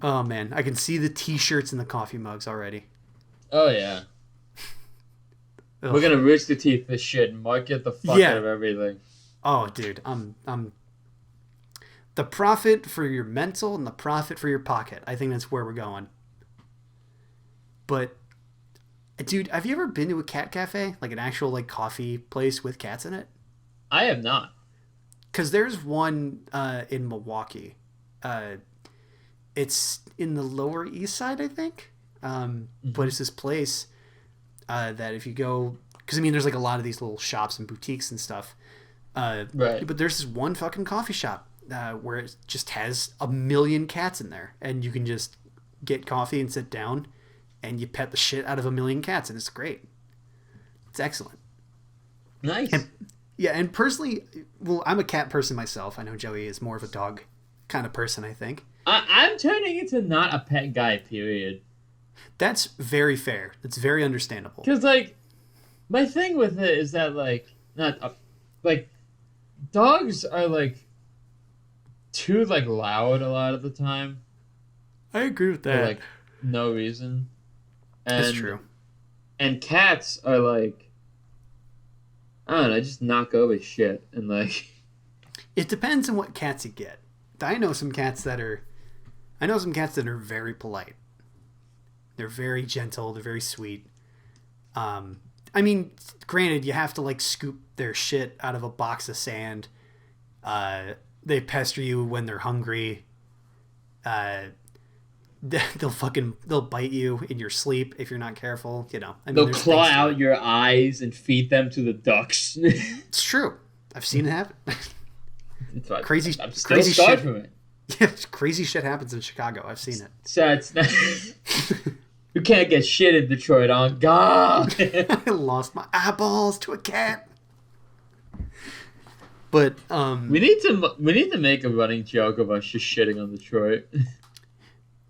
Oh man, I can see the t-shirts and the coffee mugs already. Oh yeah. Ugh. We're gonna Rooster Teeth this shit and market the fuck Yeah. out of everything. Oh dude, I'm the profit for your mental and the profit for your pocket. I think that's where we're going. But dude, have you ever been to a cat cafe? Like an actual like coffee place with cats in it? I have not. Because there's one in Milwaukee. It's in the Lower East Side, I think. But it's this place that if you go... Because, I mean, there's like a lot of these little shops and boutiques and stuff. Right. But there's this one fucking coffee shop where it just has 1 million cats in there. And you can just get coffee and sit down and you pet the shit out of 1 million cats. And it's great. It's excellent. Nice. And personally, well, I'm a cat person myself. I know Joey is more of a dog kind of person, I think. I'm turning into not a pet guy, period. That's very fair. That's very understandable. Because, like, my thing with it is that, like, dogs are, like, too, like, loud a lot of the time. I agree with For, that. like, no reason. And, That's true. And cats are, like, I don't know, just knock over shit. And, like... It depends on what cats you get. I know some cats that are very polite. They're very gentle. They're very sweet. I mean, granted, you have to like scoop their shit out of a box of sand. They pester you when they're hungry. They'll bite you in your sleep if you're not careful. I mean, They'll there's claw things to out it. your eyes and feed them to the ducks. It's true. I've seen it happen. Crazy- I'm still crazy scarred shit. from it. Yeah, crazy shit happens in Chicago. I've seen it. So it's not... You can't get shit in Detroit, on God. I lost my eyeballs to a cat. But We need to make a running joke of us just shitting on Detroit.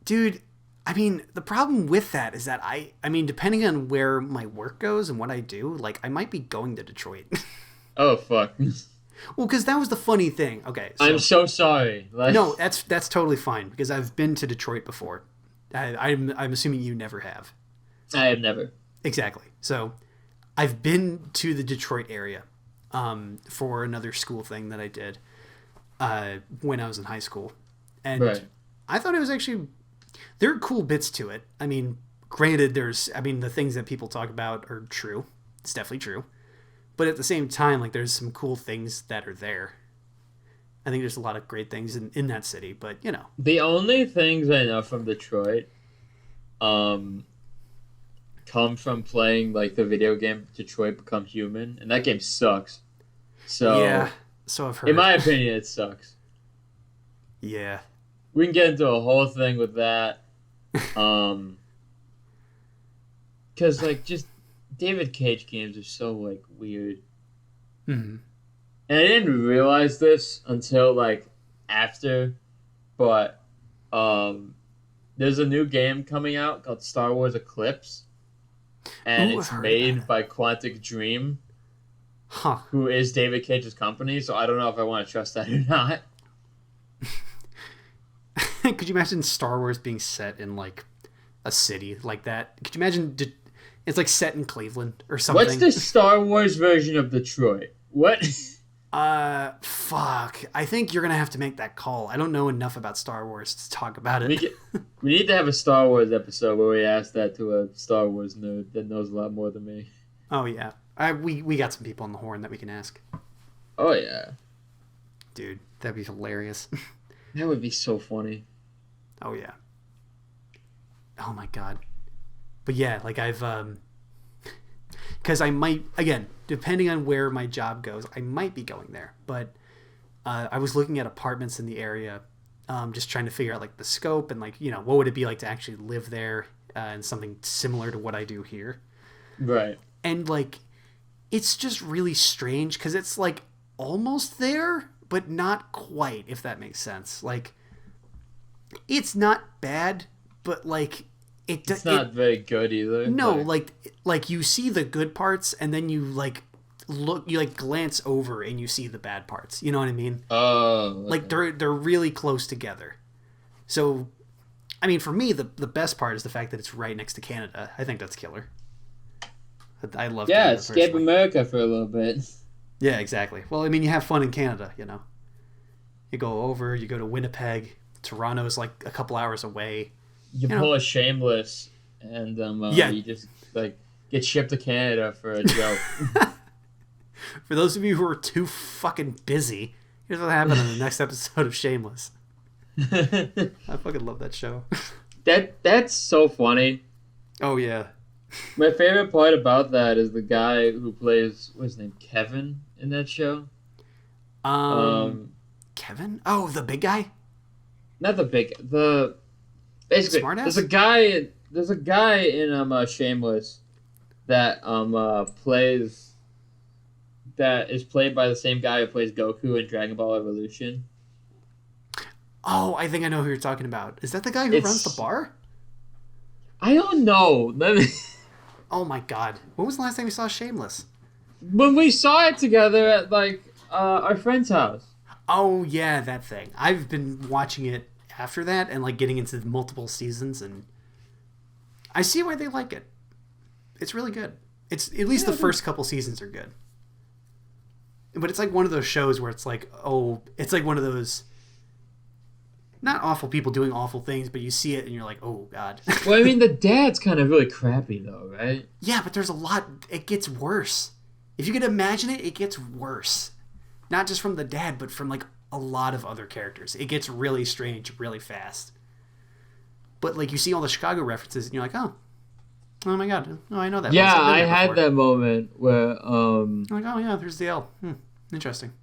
dude, I mean, the problem with that is that I mean, depending on where my work goes and what I do, like I might be going to Detroit. Oh fuck! Well, because that was the funny thing. Okay, so, I'm so sorry. Like, no, that's totally fine because I've been to Detroit before. I'm assuming you never have. I have never. Exactly. So I've been to the Detroit area for another school thing that I did when I was in high school. And Right. I thought it was actually, there are cool bits to it. I mean, granted, the things that people talk about are true. It's definitely true. But at the same time, like, there's some cool things that are there. I think there's a lot of great things in that city, but, you know. The only things I know from Detroit come from playing like the video game Detroit Become Human, and that game sucks. So Yeah, so I've heard. in my opinion, it sucks. Yeah. We can get into a whole thing with that. Because like just David Cage games are so like weird. Mm-hmm. And I didn't realize this until like after, but there's a new game coming out called Star Wars Eclipse, and Ooh, it's I've heard made about it. by Quantic Dream, Huh. who is David Cage's company. So I don't know if I want to trust that or not. Could you imagine Star Wars being set in, like, a city like that? Could you imagine it's, like, set in Cleveland or something? What's the Star Wars version of Detroit? What? Fuck. I think you're going to have to make that call. I don't know enough about Star Wars to talk about it. We need to have a Star Wars episode where we ask that to a Star Wars nerd that knows a lot more than me. Oh, yeah. We got some people on the horn that we can ask. Oh yeah, Dude, that'd be hilarious. that would be so funny. Oh, yeah. Oh, my God. But, yeah, like, I've, because I might, again, depending on where my job goes, I might be going there. But I was looking at apartments in the area, just trying to figure out, like, the scope and, like, you know, what would it be like to actually live there and something similar to what I do here. Right. And, like, it's just really strange because it's, like, almost there, but not quite, if that makes sense. Like, it's not bad, but, like, It's not very good either. no, like you see the good parts and then you glance over and you see the bad parts. You know what I mean? Oh. Okay. Like they're really close together. So, I mean, for me, the best part is the fact that it's right next to Canada. I think that's killer. I love Yeah, Canada, escape personally. America for a little bit. Yeah, exactly. Well, I mean, you have fun in Canada, you know. You go over, you go to Winnipeg. Toronto's like a couple hours away. You know. pull a Shameless, and Yeah. you just like get shipped to Canada for a joke. For those of you who are too fucking busy, here's what happened in the next episode of Shameless. I fucking love that show. That's so funny. Oh, yeah. My favorite part about that is the guy who plays what's his name, Kevin, in that show. Kevin? Oh, the big guy? Not basically Smartass? there's a guy in Shameless that is played by the same guy who plays Goku in Dragon Ball Evolution. Oh, I think I know who you're talking about. Is that the guy who runs the bar? I don't know. Oh my god. When was the last time you saw Shameless? When we saw it together at like our friend's house. Oh, yeah, that thing. I've been watching it after that and like getting into multiple seasons, and I see why they like it. It's really good. It's at least the first couple seasons are good. But it's like one of those shows where it's like, oh, it's like one of those not awful people doing awful things, but you see it and you're like, oh god. Well, I mean, the dad's kind of really crappy though, right? Yeah, but there's a lot. It gets worse. If you could imagine it, it gets worse. Not just from the dad, but from like a lot of other characters. It gets really strange really fast. But like you see all the Chicago references and you're like, oh my god, oh I know that. Yeah, place. I've been I there had before. that moment where I'm like, oh yeah, there's the L. Interesting.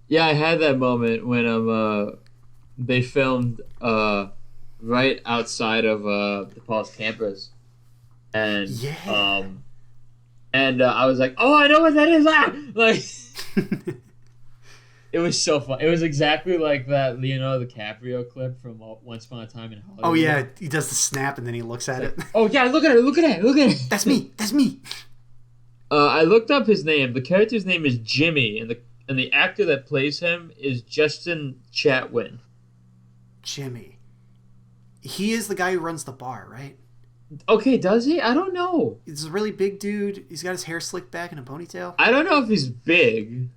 yeah, I had that moment when they filmed right outside of DePaul's campus, and Yeah. I was like, oh, I know what that is. Ah! Like, it was so fun. It was exactly like that Leonardo DiCaprio clip from Once Upon a Time in Hollywood. Oh yeah, he does the snap and then he looks at it. Oh yeah, look at it! Look at it! Look at it! That's me. That's me. I looked up his name. The character's name is Jimmy, and the actor that plays him is Justin Chatwin. Jimmy. He is the guy who runs the bar, right? Okay, does he? I don't know. He's a really big dude. He's got his hair slicked back in a ponytail. I don't know if he's big.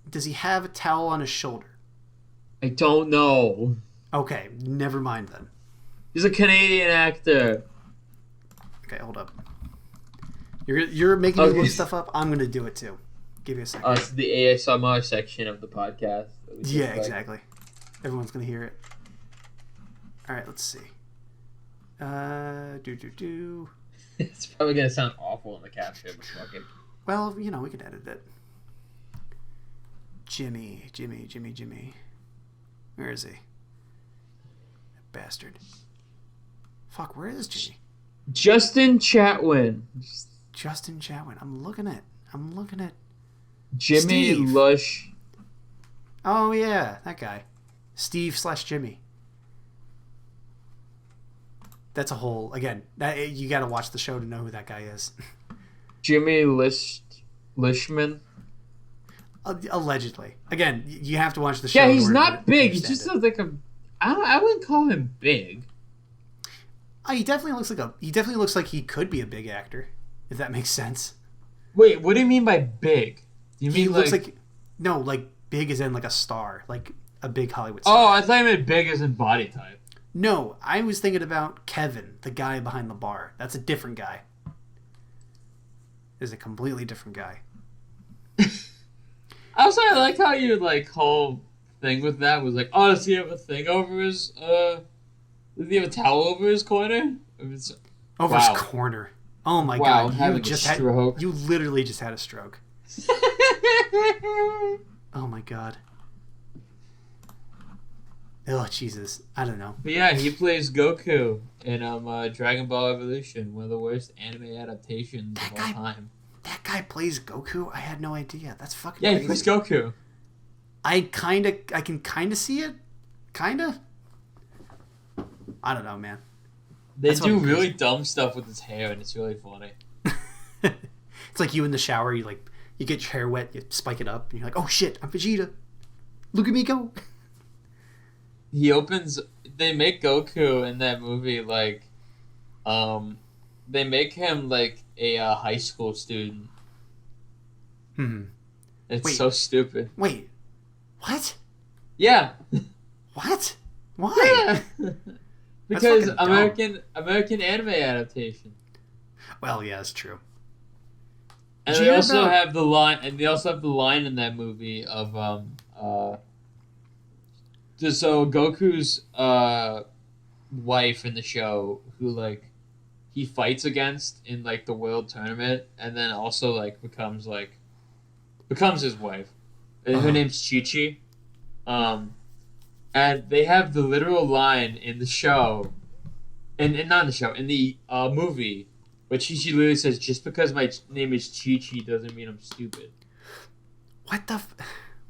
Does he have a towel on his shoulder? I don't know. Okay, never mind then. He's a Canadian actor. Okay, hold up. You're making me look stuff up. I'm gonna do it too. Give you a second. It's the ASMR section of the podcast. Yeah, exactly. Everyone's gonna hear it. All right, let's see. It's probably gonna sound awful in the caption, but fuck it. Well, we can edit it. Jimmy. Where is he? That bastard. Fuck, where is Jimmy? Justin Chatwin. Justin Chatwin. I'm looking at Jimmy Steve. Lush. Oh yeah, that guy. Steve/Jimmy. That's a whole again. That you got to watch the show to know who that guy is. Jimmy Lishman. Allegedly. Again, you have to watch the show. Yeah, he's not big. He's just like a. I wouldn't call him big. He definitely looks like he could be a big actor, if that makes sense. Wait, what do you mean by big? Do you He mean looks like big as in like a star, like a big Hollywood Oh, star. I thought you meant big as in body type. No, I was thinking about Kevin, the guy behind the bar. That's a different guy. Is a completely different guy. Also, I like how your whole thing with that was like, oh, does he have a thing over his does he have a towel over his corner? Over his corner. Oh my Wow, god! having a stroke. You literally just had a stroke. Oh my god. Oh Jesus! I don't know. But yeah, he plays Goku in Dragon Ball Evolution, one of the worst anime adaptations of all time. That guy plays Goku? I had no idea. That's fucking Yeah, crazy. he plays Goku. I can kinda see it. Kinda. I don't know, man. They do really dumb stuff with his hair, and it's really funny. It's like you in the shower. You get your hair wet, you spike it up, and you're like, "Oh shit, I'm Vegeta! Look at me go!" They make Goku in that movie they make him like a high school student. It's so stupid. Wait, what? Yeah. What? Why? Yeah. Because fucking American anime adaptation. Well, yeah, it's true. And they also have the line in that movie of so Goku's wife in the show who he fights against in the world tournament, and then also becomes his wife. And her name's Chi Chi. And they have the literal line in the show, and not in the show, in the movie, where Chi Chi literally says, "Just because my name is Chi Chi doesn't mean I'm stupid." What the?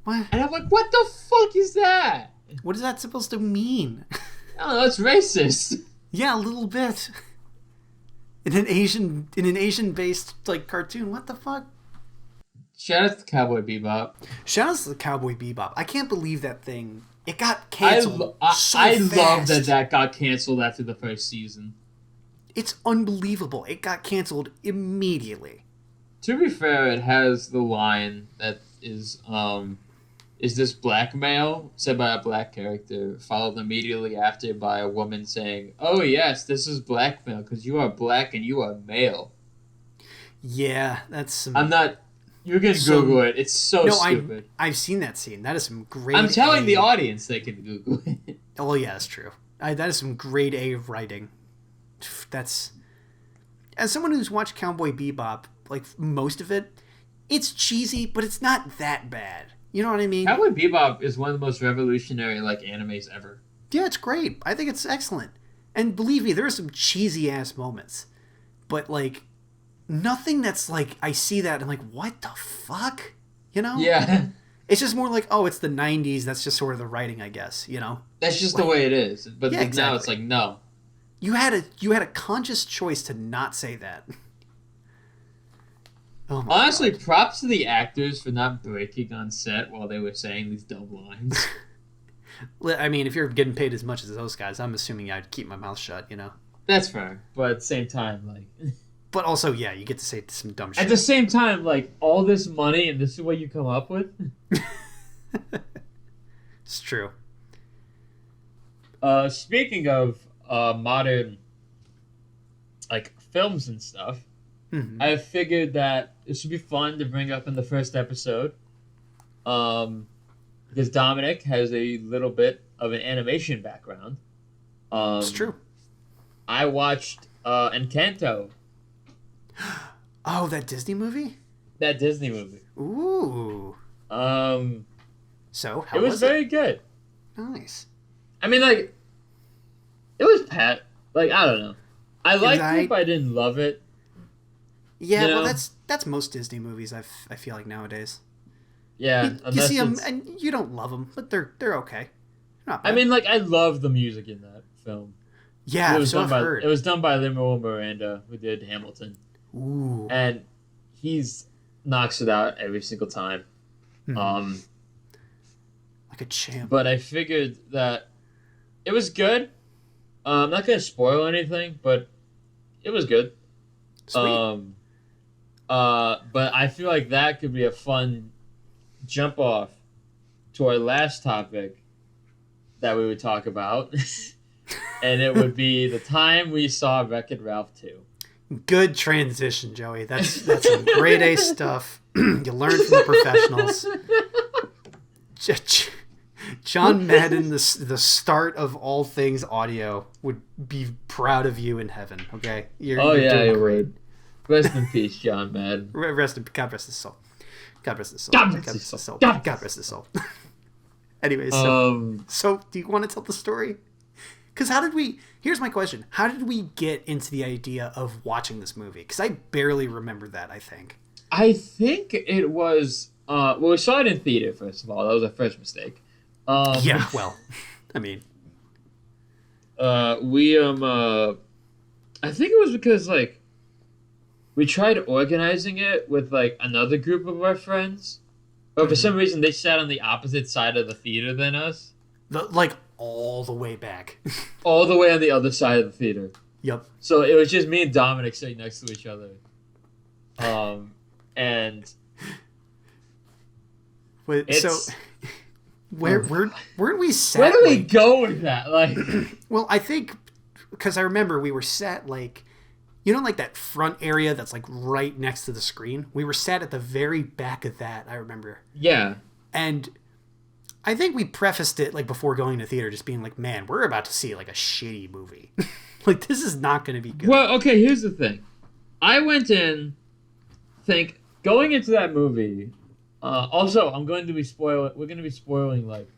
What? And I'm like, what the fuck is that? What is that supposed to mean? I don't know. It's racist. Yeah, a little bit. In an Asian-based cartoon, what the fuck? Shout out to Cowboy Bebop. Shout out to the Cowboy Bebop. I can't believe that thing. It got canceled. I love that got canceled after the first season. It's unbelievable. It got canceled immediately. To be fair, it has the line that is this blackmail said by a black character, followed immediately after by a woman saying, "Oh yes, this is blackmail because you are black and you are male." Yeah, that's some... I'm not... You can Google it. It's so stupid. I've seen that scene. That is some grade I'm telling A... the audience they can Google it. Oh, yeah, that's true. That is some grade A writing. That's... As someone who's watched Cowboy Bebop, most of it, it's cheesy, but it's not that bad. You know what I mean? Cowboy Bebop is one of the most revolutionary animes ever. Yeah, it's great. I think it's excellent. And believe me, there are some cheesy ass moments. But nothing that's I see that and I'm like, what the fuck? You know? Yeah. It's just more oh, it's the 90s. That's just sort of the writing, I guess, you know? That's just the way it is. But yeah, now it's no. You had a conscious choice to not say that. Oh my Honestly, God. props to the actors for not breaking on set while they were saying these dumb lines. I mean, if you're getting paid as much as those guys, I'm assuming I'd keep my mouth shut, you know? That's fair, but at the same time, like. But also, yeah, you get to say some dumb shit. At the same time, like all this money and this is what you come up with. It's true. Speaking of modern, like films and stuff, I figured that it should be fun to bring up in the first episode, because Dominic has a little bit of an animation background. It's true. I watched Encanto. Oh, that Disney movie? That Disney movie. Ooh. So, how it was very good. Nice. I mean, like, it was like, I don't know. I liked it, but I didn't love it. Yeah, well, that's most Disney movies. I feel like nowadays. Yeah, you see them and you don't love them, but they're okay. Not bad. I mean, like, I love the music in that film. Yeah, I've heard. It was done by Lin-Manuel Miranda, who did Hamilton. Ooh. And he's knocks it out every single time. Like a champ. But I figured that it was good. I'm not gonna spoil anything, but it was good. Sweet. But I feel like that could be a fun jump off to our last topic that we would talk about. And it would be the time we saw Wreck-It Ralph 2. Good transition, Joey. That's some grade A stuff. You learn from the professionals. John Madden, the start of all things audio, would be proud of you in heaven. Okay, you're you would. Rest in peace, John Madden. God rest his soul. God rest his soul. God rest his soul. God rest his soul. Anyways, so do you want to tell the story? Because here's my question. How did we get into the idea of watching this movie? Because I barely remember that, I think. I think it was, we saw it in theater, first of all. That was our first mistake. Yeah, well, I mean. I think it was because, like, we tried organizing it with, like, another group of our friends. But for some reason, they sat on the opposite side of the theater than us. All the way back. All the way on the other side of the theater. Yep. So it was just me and Dominic sitting next to each other. And wait, so weren't we sat? Where do we go with that? Like, well, I think because I remember we were sat like, like that front area that's like right next to the screen. We were sat at the very back of that. I remember. Yeah. And I think we prefaced it like before going to theater, just being like, "Man, we're about to see like a shitty movie. Like this is not going to be good." Well, okay. Here's the thing. I went in, going into that movie. Also, we're going to be spoiling like.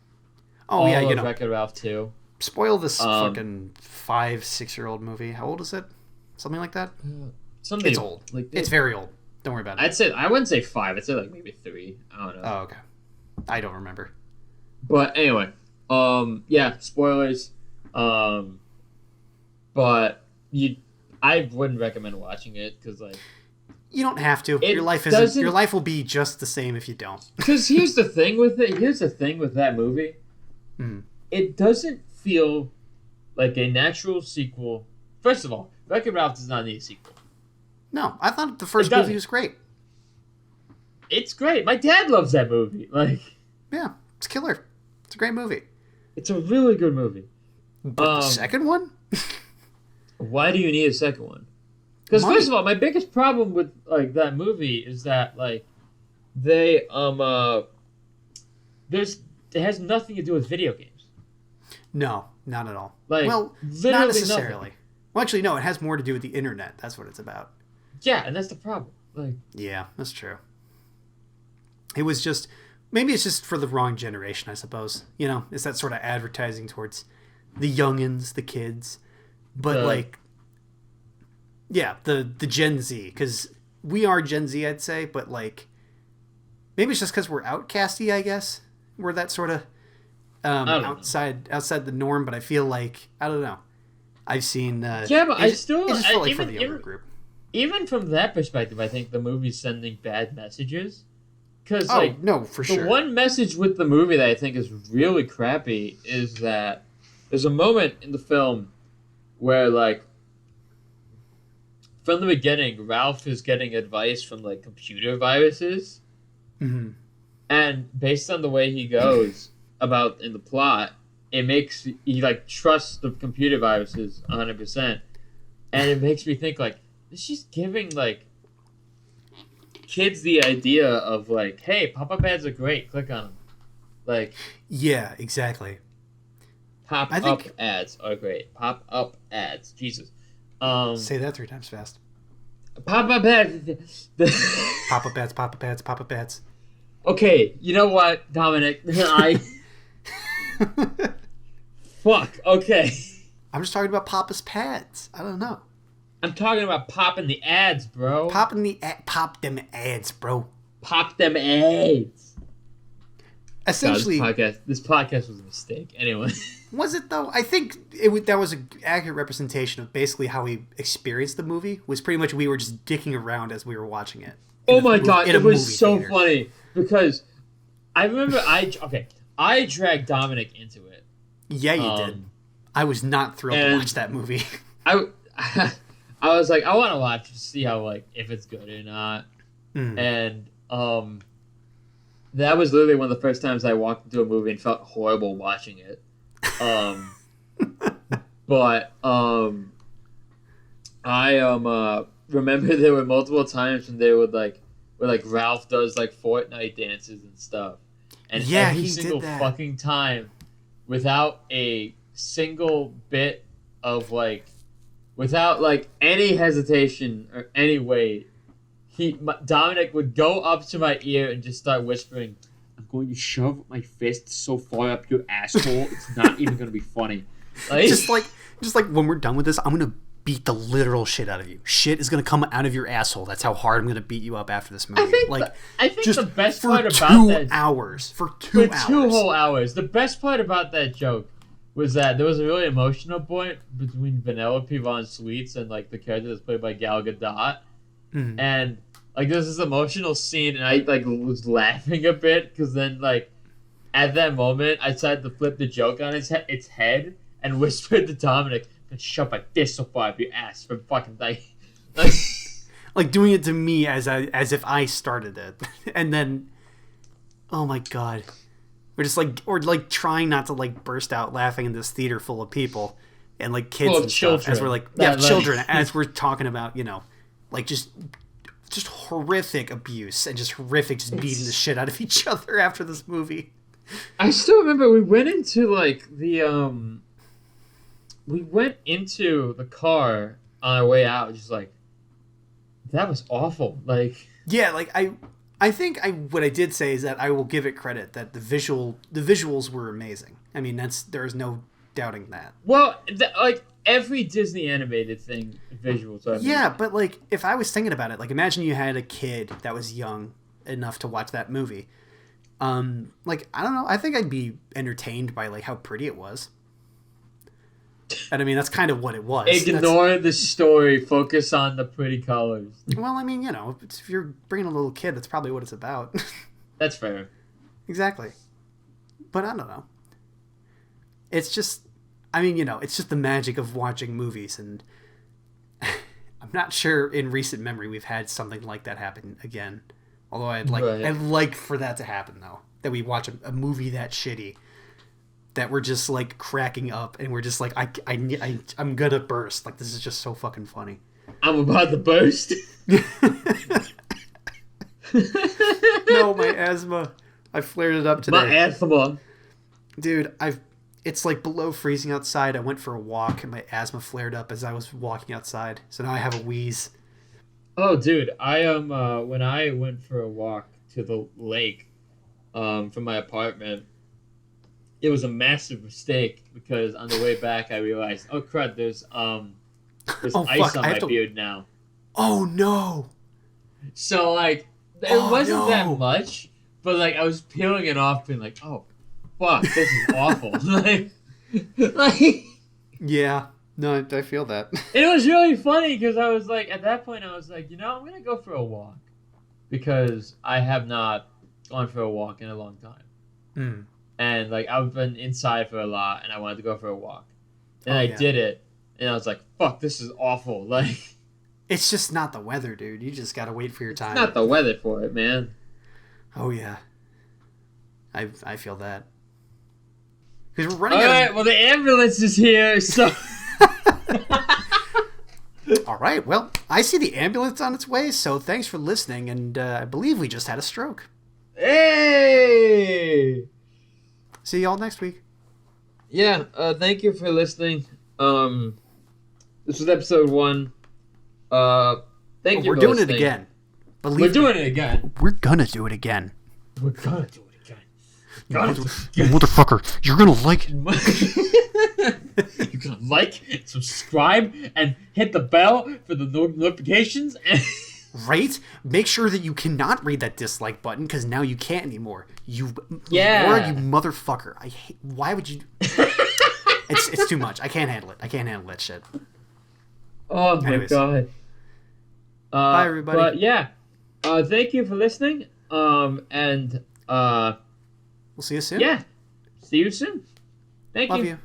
Oh yeah, Wreck-It Ralph 2. Spoil this fucking 5-6-year-old movie. How old is it? Something like that. It's old. Like it's very old. Don't worry about it. I wouldn't say 5. I'd say like maybe 3. I don't know. Oh okay. I don't remember. But anyway, yeah, spoilers. But I wouldn't recommend watching it because like you don't have to. Your life will be just the same if you don't. Because here's the thing with it. Here's the thing with that movie. It doesn't feel like a natural sequel. First of all, Wreck-It Ralph does not need a sequel. No, I thought the first movie was great. It's great. My dad loves that movie. Like, yeah, it's killer. It's a great movie. It's a really good movie. But the second one? Why do you need a second one? Because first of all, my biggest problem with like that movie is that like they it has nothing to do with video games. No, not at all. Like, well, not necessarily. Nothing. Well, actually, no. It has more to do with the internet. That's what it's about. Yeah, and that's the problem. Like, yeah, that's true. It was just. Maybe it's just for the wrong generation, I suppose. It's that sort of advertising towards the youngins, the kids. But, the Gen Z. Because we are Gen Z, I'd say. But, like, maybe it's just because we're outcasty, I guess. We're that sort of outside the norm. But I feel like, I don't know. I've seen... yeah, but it just felt like for the younger group. Even from that perspective, I think the movie's sending bad messages. Because, no, for sure. The one message with the movie that I think is really crappy is that there's a moment in the film where, like, from the beginning, Ralph is getting advice from like computer viruses, and based on the way he goes about in the plot, it makes he like trusts the computer viruses 100%, and it makes me think like she's giving like kids the idea of like, hey, pop-up ads are great, click on them, like Yeah, exactly. pop-up ads are great, pop-up ads, Jesus. Say that 3 times fast. Pop-up ads. Pop-up ads, pop-up ads, pop-up ads. Okay, you know what, Dominic? Fuck, okay. I'm just talking about Papa's pads. I don't know. I'm talking about popping the ads, bro. Pop them ads, bro. Pop them ads. Essentially, God, this podcast was a mistake. Anyway. Was it though? I think that was an accurate representation of basically how we experienced the movie. Was pretty much we were just dicking around as we were watching it. Oh my god, it was so theater. funny because I remember I dragged Dominic into it. Yeah, you did. I was not thrilled to watch that movie. I was like, I want to watch it to see how like if it's good or not. And that was literally one of the first times I walked into a movie and felt horrible watching it. But I remember there were multiple times when they would like where like Ralph does like Fortnite dances and stuff, and every single fucking time, without a single bit of like, without like any hesitation or any way, Dominic would go up to my ear and just start whispering, "I'm going to shove my fist so far up your asshole, it's not even going to be funny." Like, just like when we're done with this, I'm gonna beat the literal shit out of you. Shit is gonna come out of your asshole. That's how hard I'm gonna beat you up after this movie. I think just the best for part about 2 that hours. For 2 for hours. 2 whole hours. The best part about that joke was that there was a really emotional point between Vanellope Von Sweets and like the character that's played by Gal Gadot, and like there's this emotional scene, and I like was laughing a bit because then like at that moment I decided to flip the joke on its head and whispered to Dominic, "I'm gonna shove my fist so far up your ass for fucking like doing it to me as if I started it, and then, oh my god, we're just like trying not to like burst out laughing in this theater full of people and like kids and stuff as we're like children as we're talking about like just horrific abuse and just horrific beating the shit out of each other after this movie. I still remember we went into like we went into the car on our way out, just like, that was awful. Like, yeah, like I think what I did say is that I will give it credit that the visuals were amazing. I mean, there's no doubting that. Well, like every Disney animated thing, visuals are amazing. Yeah, but like if I was thinking about it, like imagine you had a kid that was young enough to watch that movie. Like I don't know, I think I'd be entertained by like how pretty it was. And I mean, that's kind of what it was. Ignore the story. Focus on the pretty colors. Well, I mean, if you're bringing a little kid, that's probably what it's about. That's fair. Exactly. But I don't know. It's just, I mean, it's just the magic of watching movies. And I'm not sure in recent memory we've had something like that happen again. Although I'd like for that to happen, though. That we watch a movie that shitty. That we're just like cracking up and we're just like I'm gonna burst. Like this is just so fucking funny. I'm about to burst. No, my asthma. I flared it up today. My asthma. Dude, it's like below freezing outside. I went for a walk and my asthma flared up as I was walking outside. So now I have a wheeze. Oh, dude, I am when I went for a walk to the lake from my apartment. It was a massive mistake because on the way back I realized, oh crud, there's ice on my beard now. Oh no! So like it wasn't that much, but like I was peeling it off, being like, oh fuck, this is awful. like, yeah, no, I feel that. It was really funny because I was like, at that point I was like, I'm gonna go for a walk because I have not gone for a walk in a long time. And, like, I've been inside for a lot, and I wanted to go for a walk. And I did it, and I was like, fuck, this is awful. Like, It's just not the weather, dude. You just gotta wait for your time. It's not the weather for it, man. Oh yeah, I feel that. Because we're running. All right, well the ambulance is here, so. All right, well, I see the ambulance on its way, so thanks for listening, and I believe we just had a stroke. Hey! See y'all next week. Yeah, thank you for listening. This was episode 1. Thank you We're for doing listening. it again. We're doing it again. We're gonna do it again. We're gonna do it again. You motherfucker, you're gonna like it. You can like, subscribe, and hit the bell for the notifications. Right? Make sure that you cannot read that dislike button, because now you can't anymore. Yeah. Laura, you motherfucker. I hate. Why would you? It's too much. I can't handle it. I can't handle that shit. Oh my Anyways. god. Bye, everybody. But yeah, thank you for listening. And We'll see you soon. yeah, see you soon. Thank Love you. you.